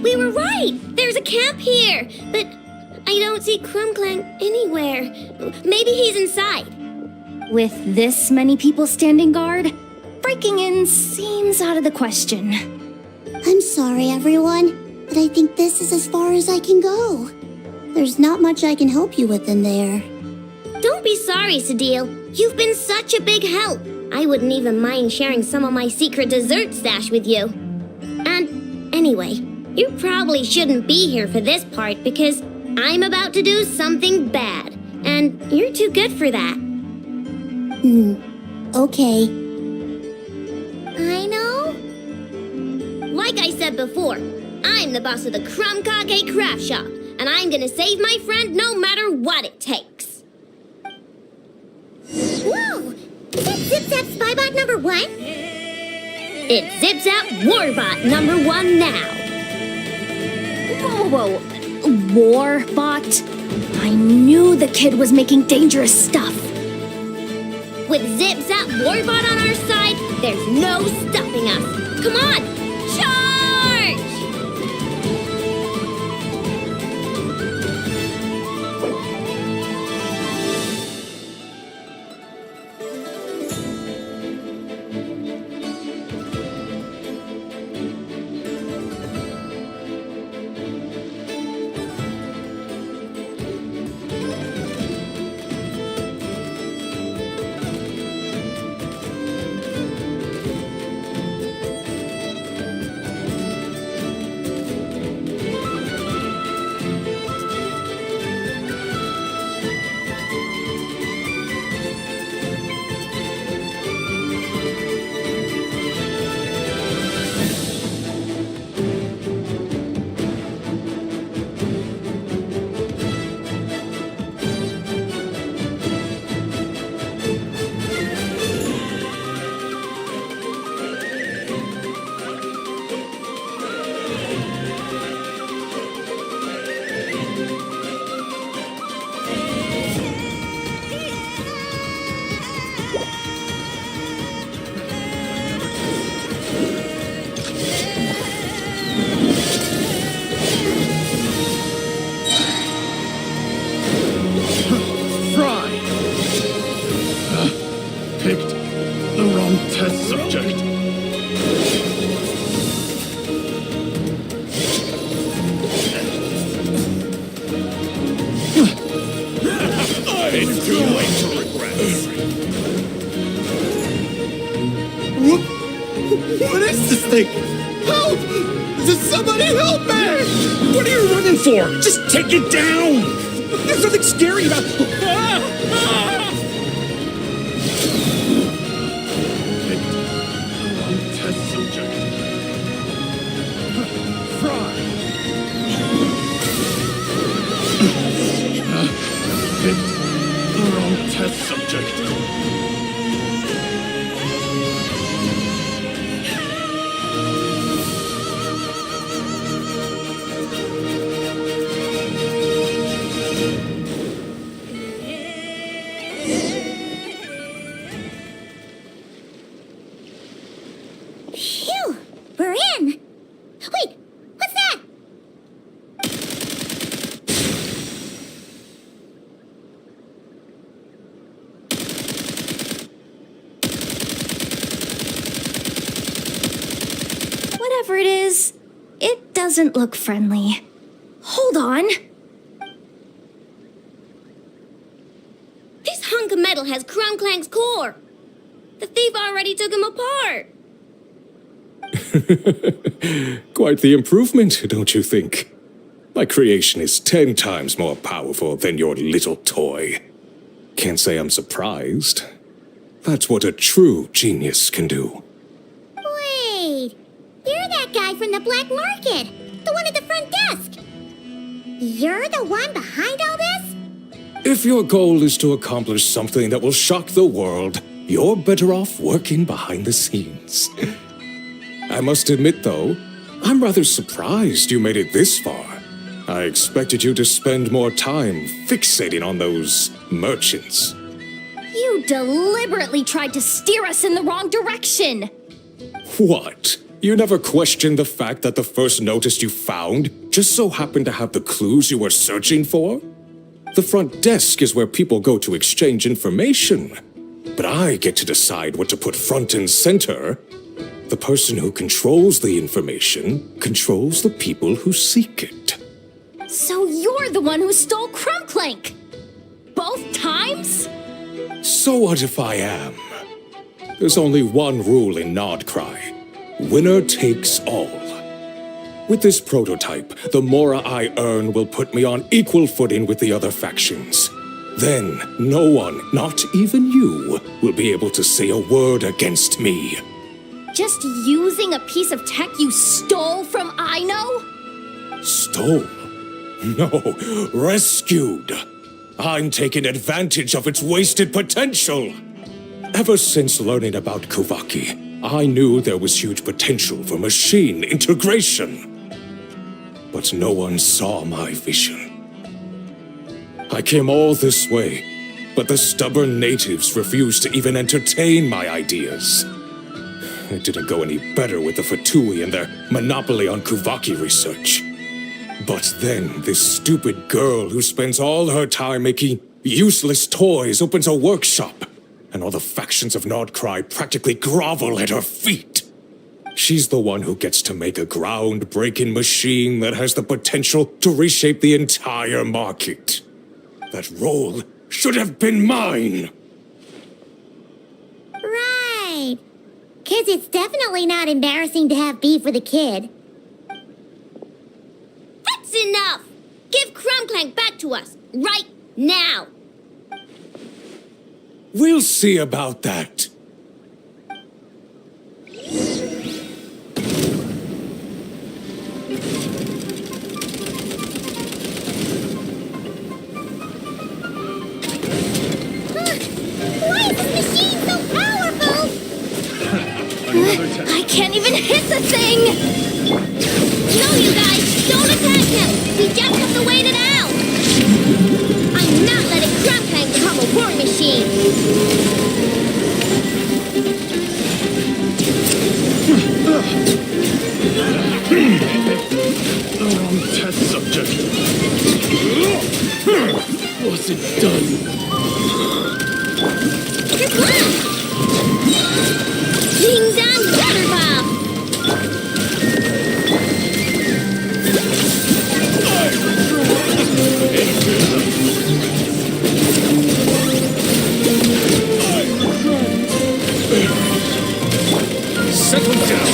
We were right! There's a camp here! But I don't see Krumklang anywhere. Maybe he's inside. With this many people standing guard, breaking in seems out of the question. I'm sorry, everyone, but I think this is as far as I can go. There's not much I can help you with in there. Don't be sorry, Sadil. You've been such a big help. I wouldn't even mind sharing some of my secret dessert stash with you. And anyway, you probably shouldn't be here for this part because I'm about to do something bad. And you're too good for that. Okay. I know. Like I said before, I'm the boss of the Krumkage Craft Shop, and I'm gonna save my friend no matter what it takes. Whoa! Is that Zip-Zap Spybot number 1? It's Zip-Zap Warbot number 1 now. Whoa. Warbot? I knew the kid was making dangerous stuff. With Zip-Zap Warbot on our side, there's no stopping us. Come on, charge! Picked the wrong test subject. It's too late to regret. What is this thing? Help! Does somebody help me? What are you running for? Just take it down! There's nothing scary about... Test subject. Fry. Picked the wrong test subject. Phew! We're in! Wait! What's that? Whatever it is, it doesn't look friendly. Hold on. This hunk of metal has Krumklang's core. The thief already took him apart. Quite the improvement, don't you think? My creation is 10 times more powerful than your little toy. Can't say I'm surprised. That's what a true genius can do. Wait! You're that guy from the black market! The one at the front desk! You're the one behind all this? If your goal is to accomplish something that will shock the world, you're better off working behind the scenes. I must admit, though, I'm rather surprised you made it this far. I expected you to spend more time fixating on those merchants. You deliberately tried to steer us in the wrong direction. What? You never questioned the fact that the first notice you found just so happened to have the clues you were searching for? The front desk is where people go to exchange information. But I get to decide what to put front and center. The person who controls the information controls the people who seek it. So you're the one who stole Crumbclank? Both times? So what if I am? There's only one rule in Nodcry. Winner takes all. With this prototype, the Mora I earn will put me on equal footing with the other factions. Then, no one, not even you, will be able to say a word against me. Just using a piece of tech you stole from Aino? Stole? No, rescued. I'm taking advantage of its wasted potential. Ever since learning about Kuvaki, I knew there was huge potential for machine integration. But no one saw my vision. I came all this way, but the stubborn natives refused to even entertain my ideas. It didn't go any better with the Fatui and their monopoly on Kuvaki research. But then this stupid girl who spends all her time making useless toys opens a workshop, and all the factions of Nodcry practically grovel at her feet. She's the one who gets to make a groundbreaking machine that has the potential to reshape the entire market. That role should have been mine! Right. 'Cause it's definitely not embarrassing to have beef with a kid. That's enough! Give Crumbclank back to us, right now! We'll see about that. I can't even hit the thing! No, you guys, don't attack him! We just have to wait it out! I'm not letting Crumbclank become a war machine! Test subject. What's it done? You're gone! Ding dong gutter bomb! Settle down!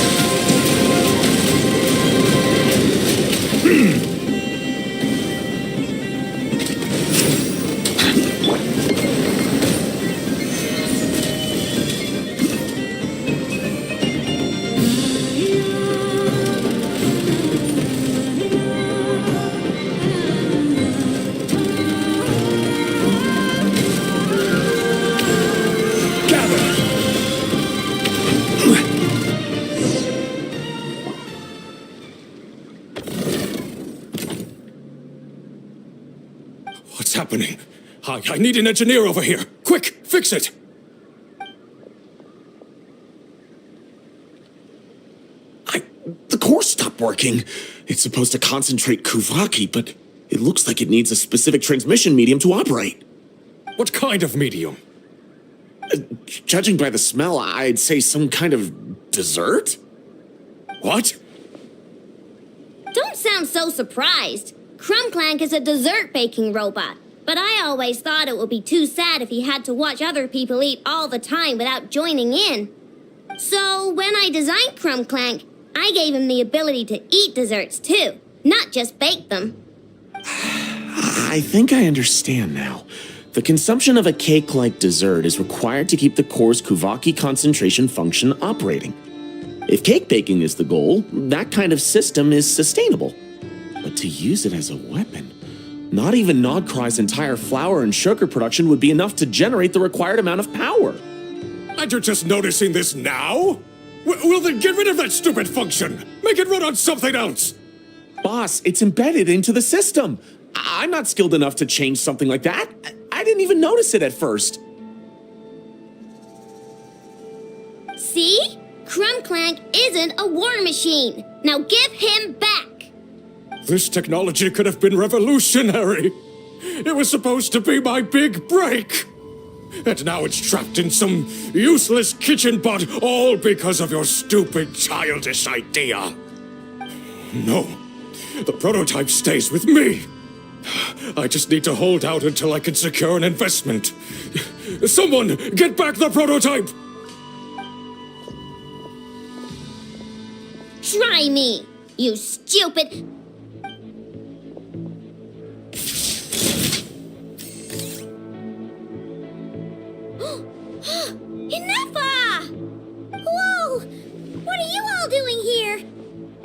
What's happening? I need an engineer over here. Quick, fix it! The core stopped working. It's supposed to concentrate Kuvaki, but it looks like it needs a specific transmission medium to operate. What kind of medium? Judging by the smell, I'd say some kind of dessert? What? Don't sound so surprised. Crumbclank is a dessert baking robot, but I always thought it would be too sad if he had to watch other people eat all the time without joining in. So when I designed Crumbclank, I gave him the ability to eat desserts too, not just bake them. I think I understand now. The consumption of a cake-like dessert is required to keep the core's Kuvaki concentration function operating. If cake baking is the goal, that kind of system is sustainable. But to use it as a weapon, not even Nodcry's entire flour and sugar production would be enough to generate the required amount of power. And you're just noticing this now? Well then get rid of that stupid function! Make it run on something else! Boss, it's embedded into the system. I'm not skilled enough to change something like that. I didn't even notice it at first. See? Crumbclank isn't a war machine. Now give him back. This technology could have been revolutionary. It was supposed to be my big break. And now it's trapped in some useless kitchen bot, all because of your stupid, childish idea. No, the prototype stays with me. I just need to hold out until I can secure an investment. Someone, get back the prototype! Try me, you stupid... Ineffa! Whoa! What are you all doing here?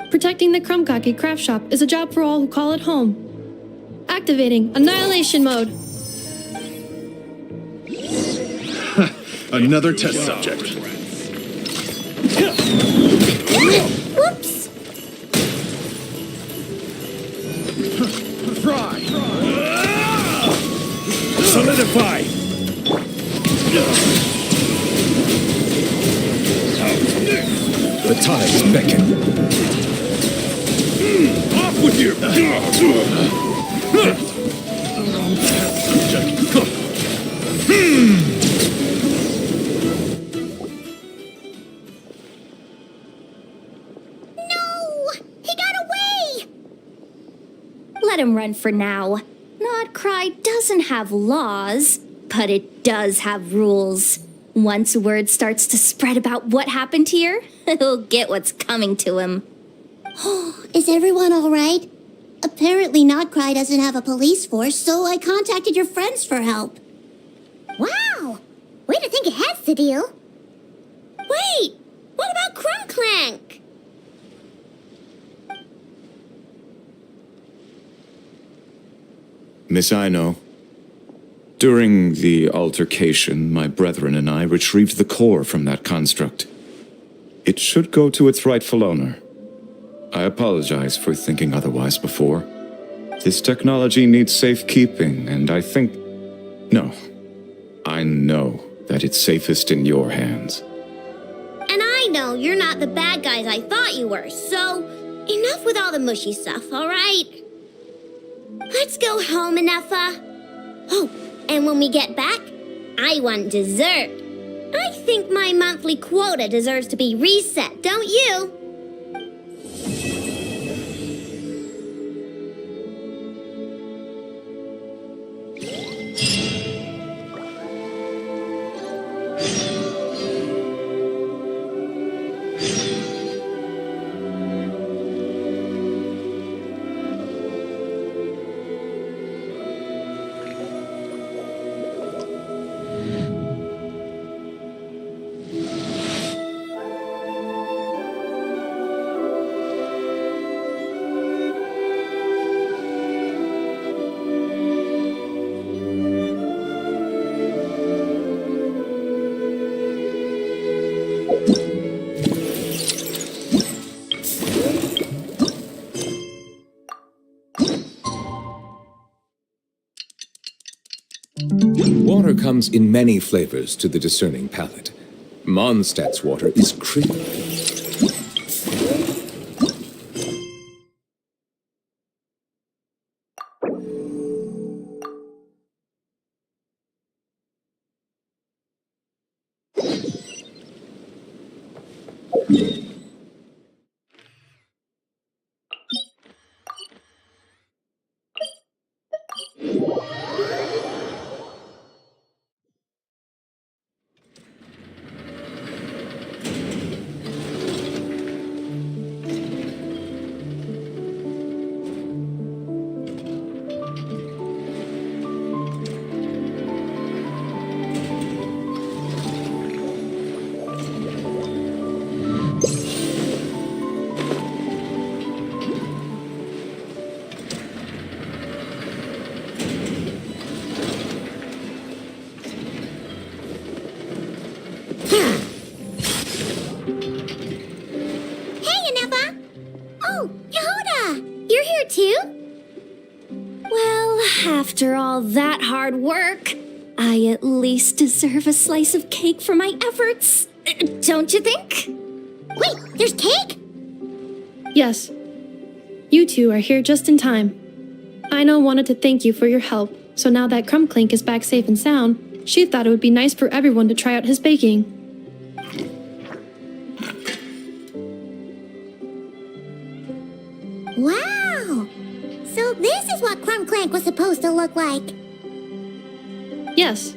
Protecting the Krumkake craft shop is a job for all who call it home. Activating Annihilation Mode. Another test subject. Whoops! Fry! Solidify! The tides beckon. Off with you! Let him run for now. Nodcry doesn't have laws, but it does have rules. Once word starts to spread about what happened here, he'll get what's coming to him. Is everyone all right? Apparently Nodcry doesn't have a police force, so I contacted your friends for help. Wow! Way to think ahead, Cedille. Wait! What about Krumklank? Miss Aino, during the altercation, my brethren and I retrieved the core from that construct. It should go to its rightful owner. I apologize for thinking otherwise before. This technology needs safekeeping, and I think... No. I know that it's safest in your hands. And I know you're not the bad guys I thought you were, so enough with all the mushy stuff, all right? Let's go home, Ineffa. Oh, and when we get back, I want dessert. I think my monthly quota deserves to be reset, don't you? Water comes in many flavors to the discerning palate. Mondstadt's water is creamy. After all that hard work, I at least deserve a slice of cake for my efforts. Don't you think? Wait, there's Cake? Yes. You two are here just in time. Ino wanted to thank you for your help, so now that Crumbclink is back safe and sound, she thought it would be nice for everyone to try out his baking. Wow! So this is what Crumbclank was supposed to look like. Yes.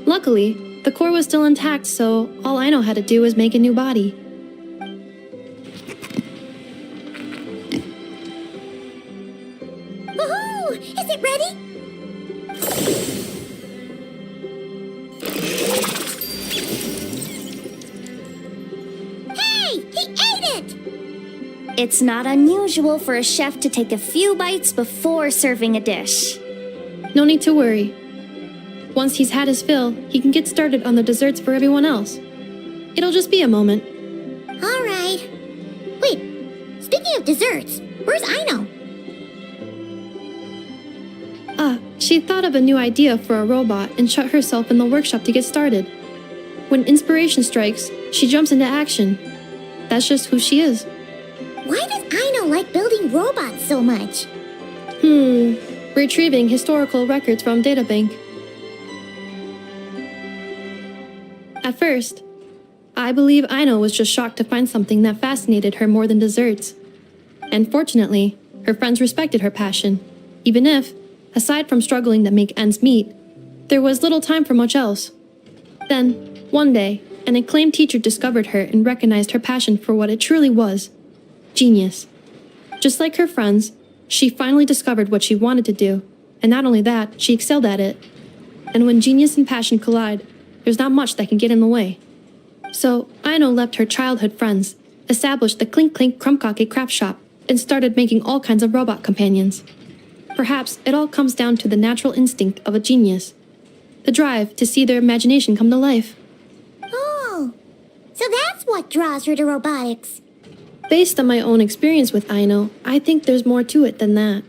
Luckily, the core was still intact, so all Ino had to do was make a new body. Woohoo! Is it ready? Hey! He ate it! It's not unusual for a chef to take a few bites before serving a dish. No need to worry. Once he's had his fill, he can get started on the desserts for everyone else. It'll just be a moment. All right. Wait, speaking of desserts, where's Ino? She thought of a new idea for a robot and shut herself in the workshop to get started. When inspiration strikes, she jumps into action. That's just who she is. Why does Ino like building robots so much? Retrieving historical records from databank. At first, I believe Ino was just shocked to find something that fascinated her more than desserts. And fortunately, her friends respected her passion, even if, aside from struggling to make ends meet, there was little time for much else. Then, one day, an acclaimed teacher discovered her and recognized her passion for what it truly was: genius. Just like her friends, she finally discovered what she wanted to do, and not only that, she excelled at it. And when genius and passion collide, there's not much that can get in the way. So, Ino left her childhood friends, established the Clink Clink Crumbcake craft shop, and started making all kinds of robot companions. Perhaps it all comes down to the natural instinct of a genius, the drive to see their imagination come to life. Oh, so that's what draws her to robotics. Based on my own experience with Ino, I think there's more to it than that.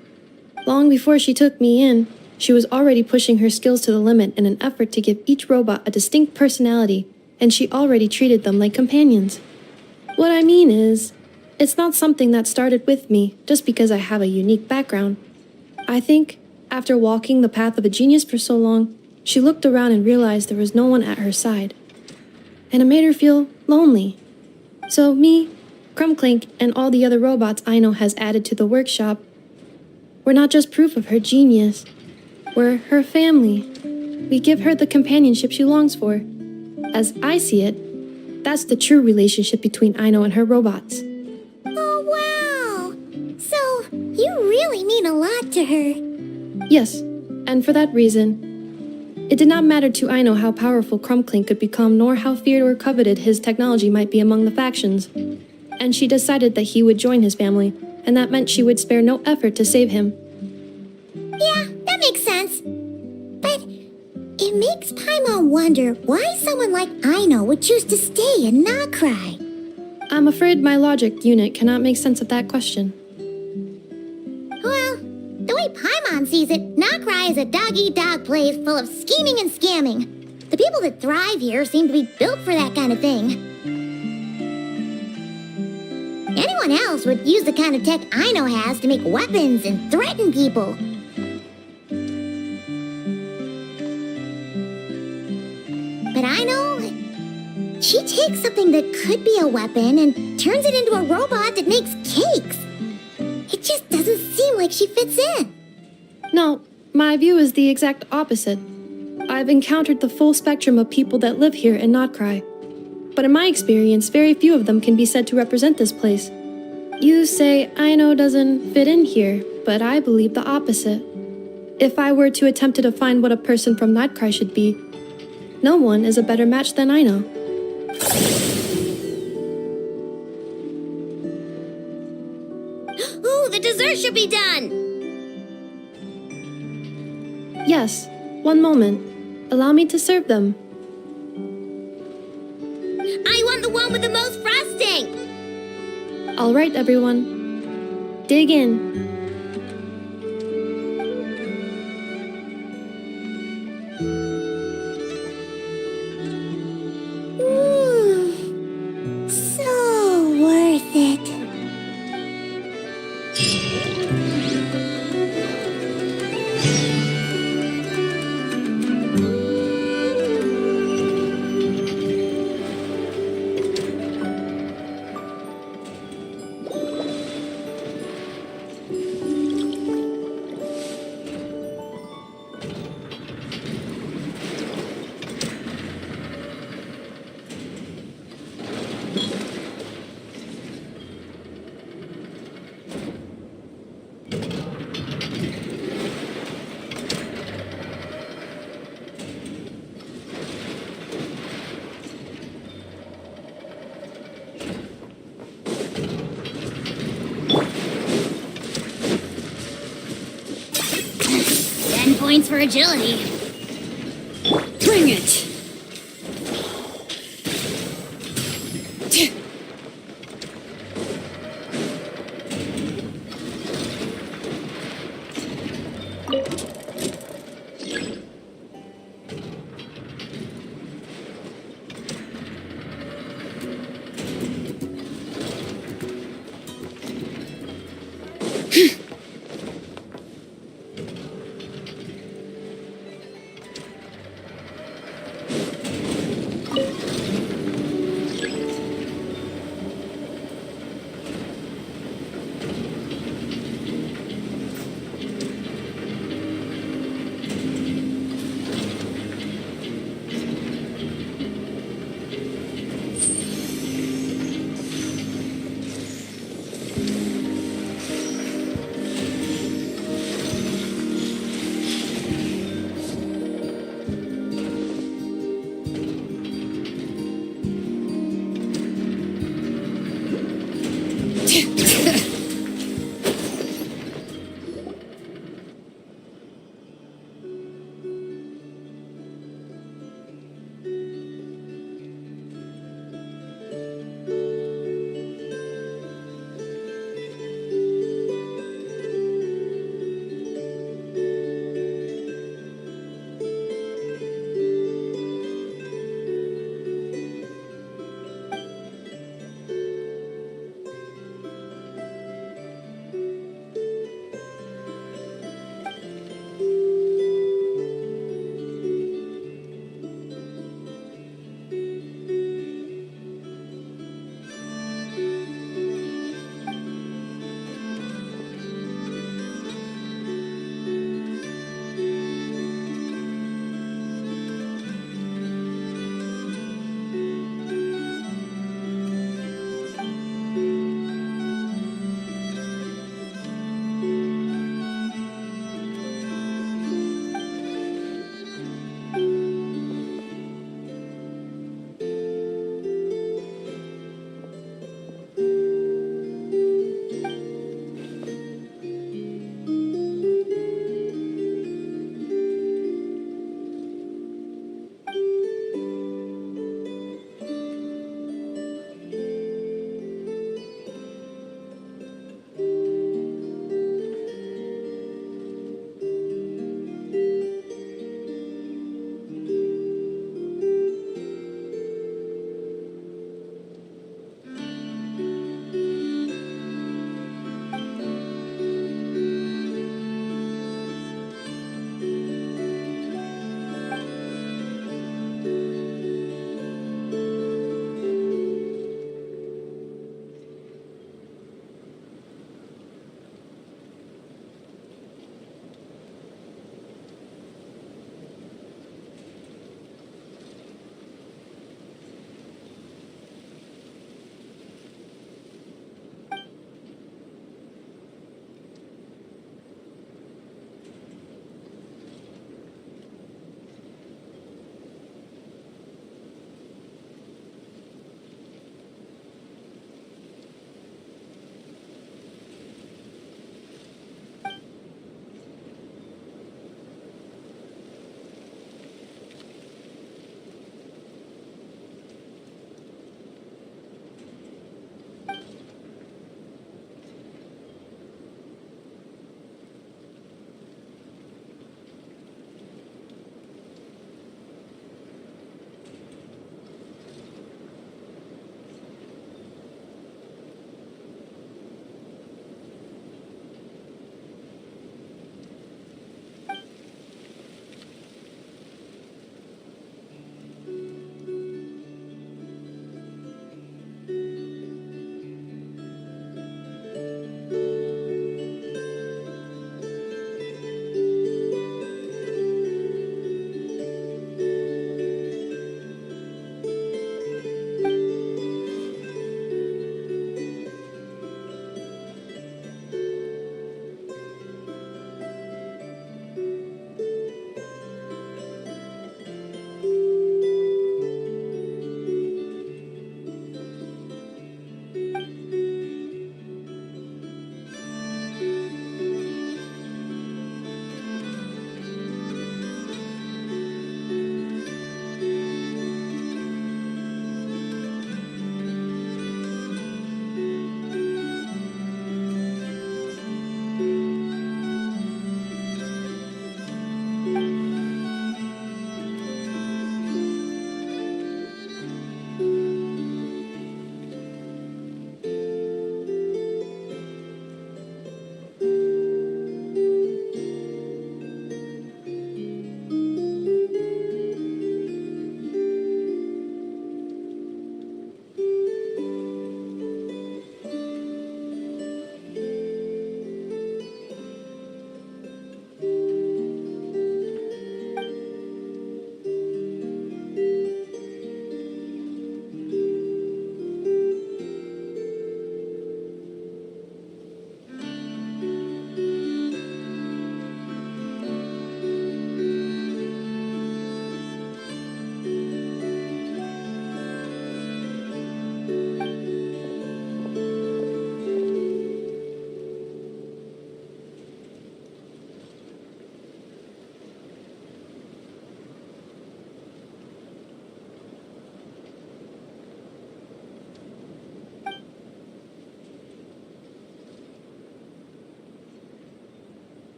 Long before she took me in, she was already pushing her skills to the limit in an effort to give each robot a distinct personality, and she already treated them like companions. What I mean is, it's not something that started with me just because I have a unique background. I think, after walking the path of a genius for so long, she looked around and realized there was no one at her side. And it made her feel lonely. So me, Crumbclink, and all the other robots Ino has added to the workshop, we're not just proof of her genius. We're her family. We give her the companionship she longs for. As I see it, that's the true relationship between Ino and her robots. Oh, wow! So, you really mean a lot to her. Yes, and for that reason, it did not matter to Ino how powerful Crumbclink could become, nor how feared or coveted his technology might be among the factions. And she decided that he would join his family, and that meant she would spare no effort to save him. Yeah, that makes sense. But it makes Paimon wonder why someone like Ino would choose to stay and not cry. I'm afraid my logic unit cannot make sense of that question. Well, the way Paimon sees it, Nokrai is a dog-eat-dog place full of scheming and scamming. The people that thrive here seem to be built for that kind of thing. Anyone else would use the kind of tech Ino has to make weapons and threaten people. But Ino, she takes something that could be a weapon and turns it into a robot that makes cakes. It just doesn't seem like she fits in. No, my view is the exact opposite. I've encountered the full spectrum of people that live here in Notcry. But in my experience, very few of them can be said to represent this place. You say Ino doesn't fit in here, but I believe the opposite. If I were to attempt to define what a person from Notcry should be, no one is a better match than Ino. Ooh, the dessert should be done! Yes, one moment. Allow me to serve them. I want the one with the most frosting! All right, everyone. Dig in. So Points for agility. Bring it!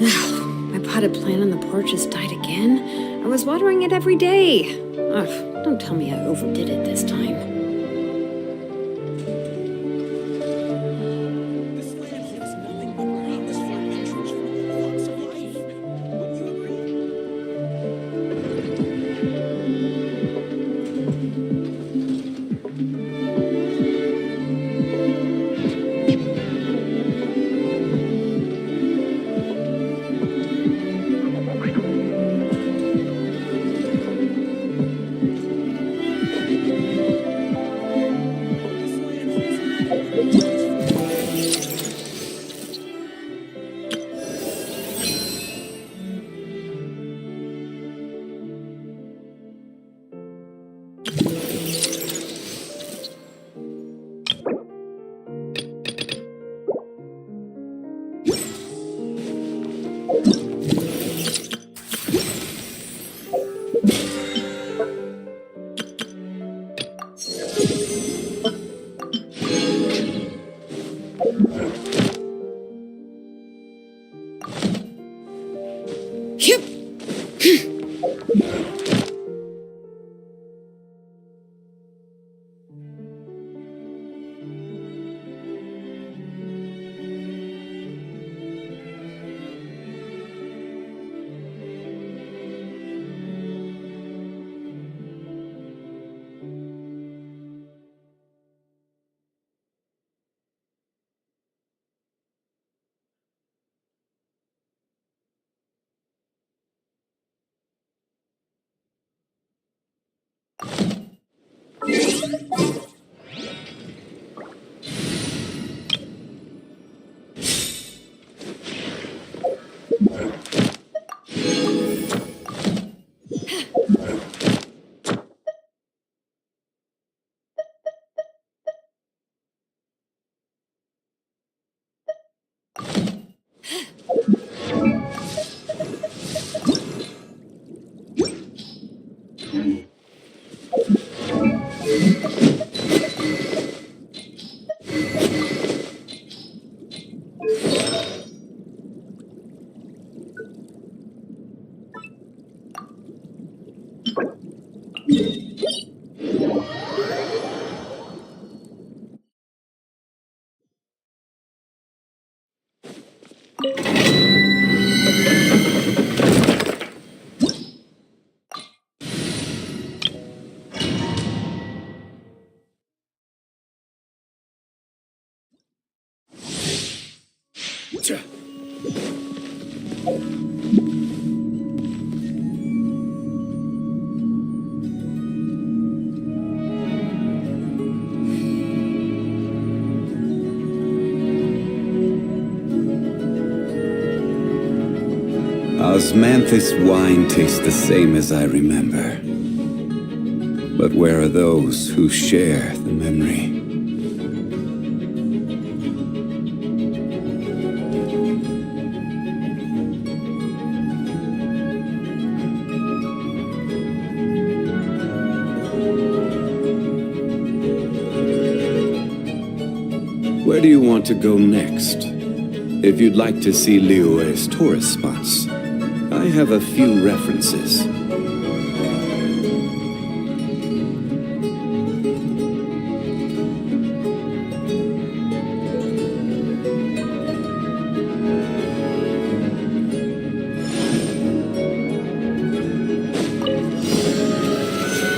My potted plant on the porch has died again. I was watering it every day. Ugh, don't tell me I overdid it this time. Osmanthus wine tastes the same as I remember. But where are those who share the memory? Where do you want to go next? If you'd like to see Liyue's tourist spots, I have a few references.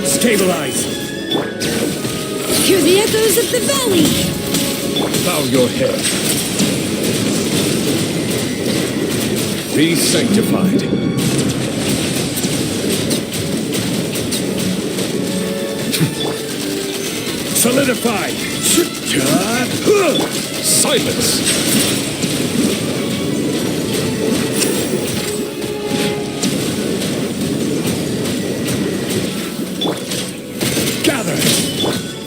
Stabilize! Hear the echoes of the valley! Bow your head. Be sanctified. Solidify. Silence. Gather.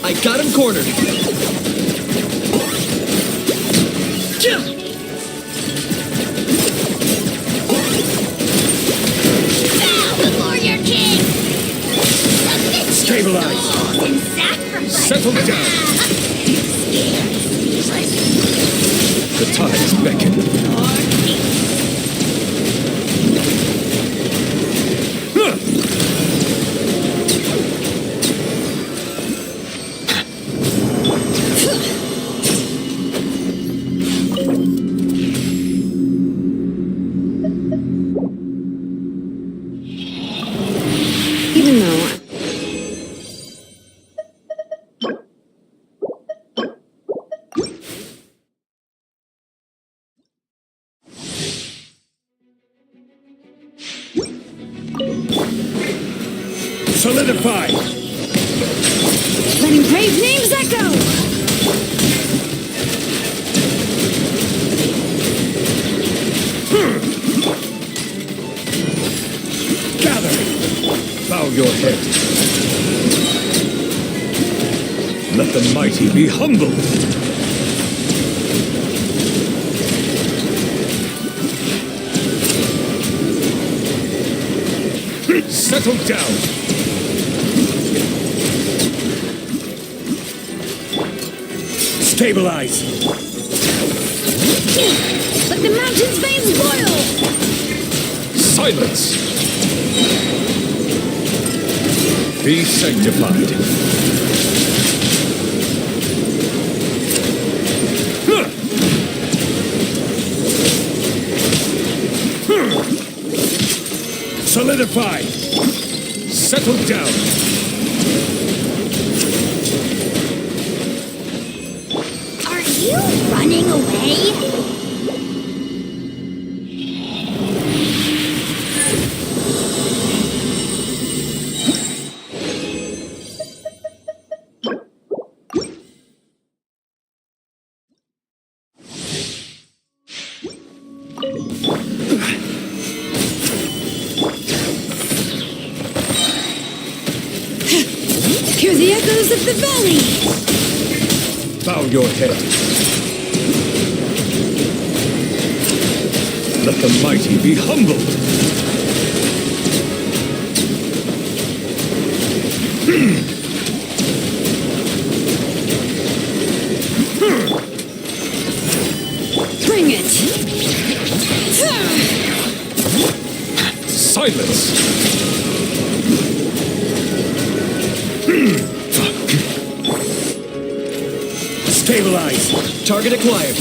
I got him cornered. Stabilize. Settle down. The tides beckon. Solidify! Letting brave names echo! Gather! Bow your head. Let the mighty be humbled. Settle down. Stabilize. Let the mountain's veins boil! Silence. Be sanctified. Solidify. Settle down. Are you running away? Hear the echoes of the valley! Bow your head. Let the mighty be humbled. Bring it! Silence. Stabilize. Target acquired.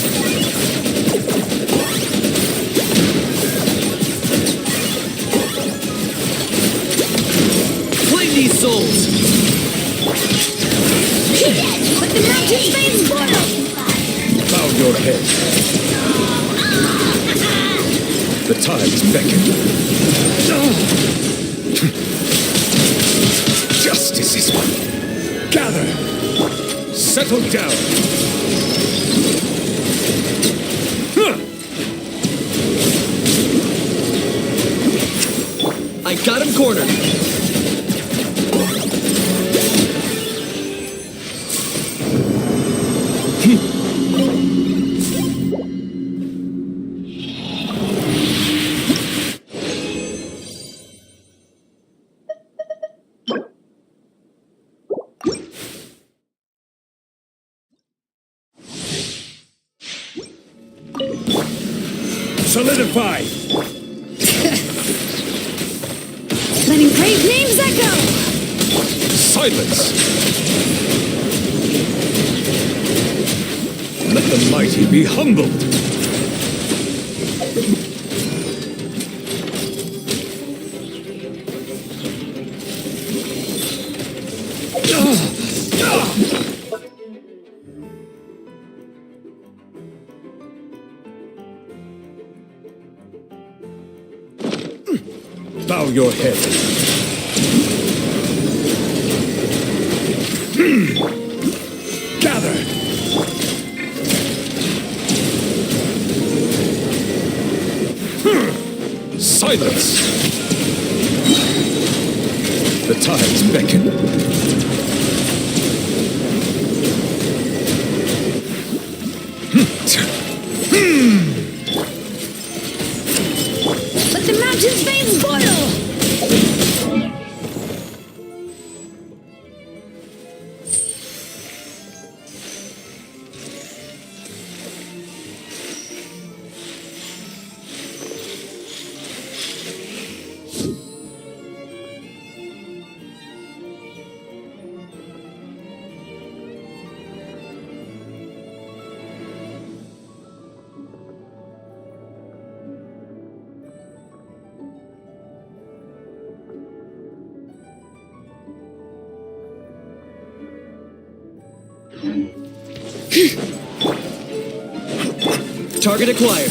Claim these souls. Let the mountain's veins boil! Bow your head. The tides beckon. Justice is one. Gather. Settle down. I got him cornered. Solidify. Letting brave names echo! Silence. Let the mighty be humbled. Bow your head. Gather. Silence. The tides beckon. Let the mountain's veins boil! Target acquired.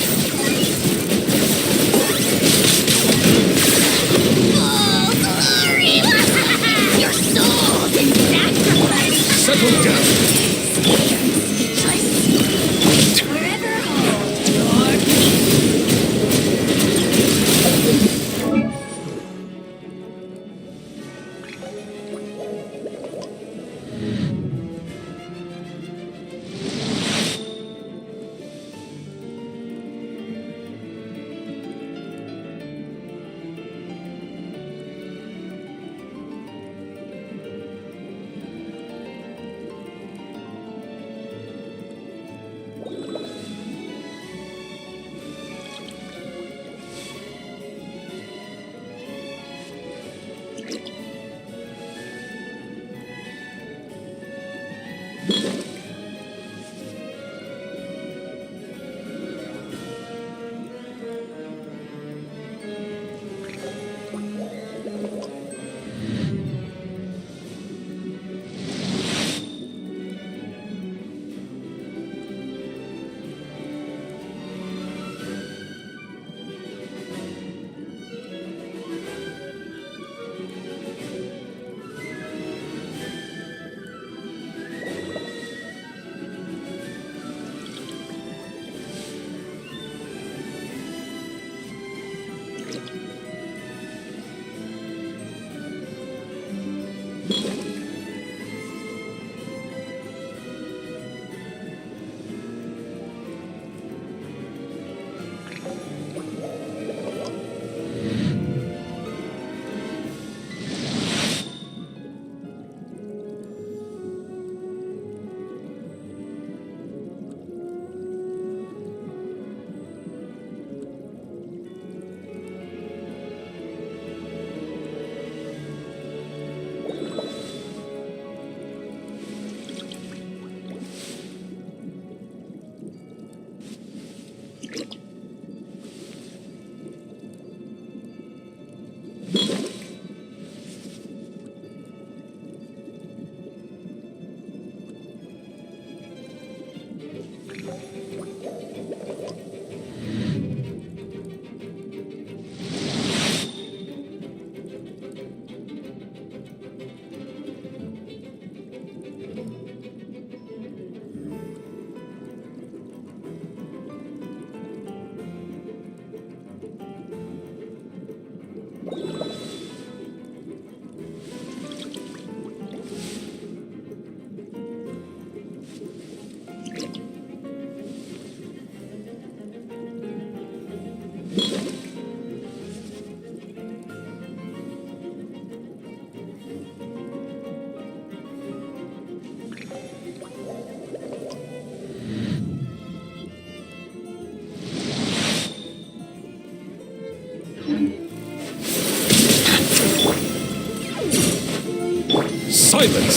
Silence!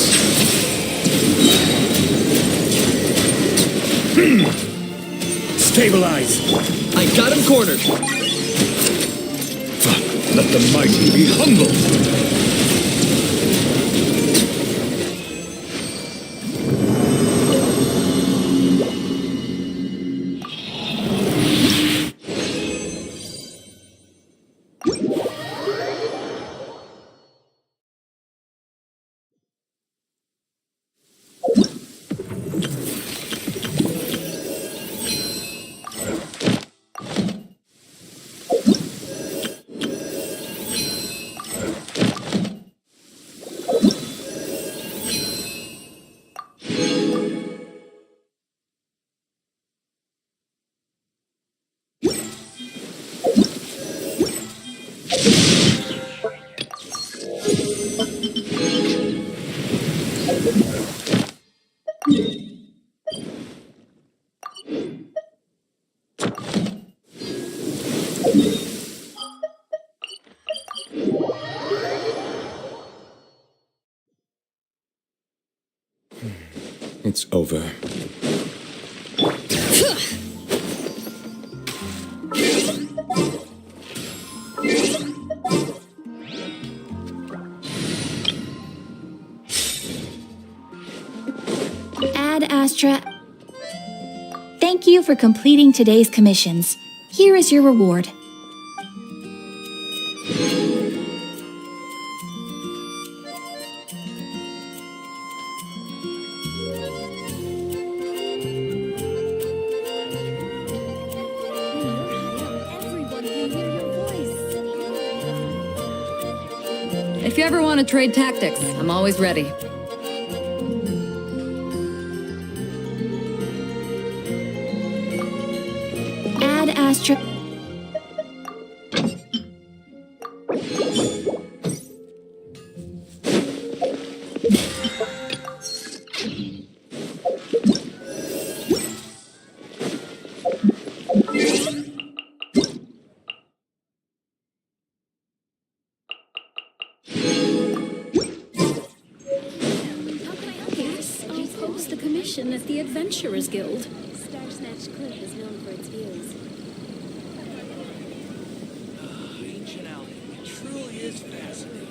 Stabilize! I got him cornered! Let the mighty be humbled! It's over. Ad Astra. Thank you for completing today's commissions. Here is your reward. If you ever want to trade tactics, I'm always ready. Ad Astra. I'll post the commission at the Adventurers Guild. Star Snatch Cliff is known for its views. Ancient Albion, it truly is fascinating.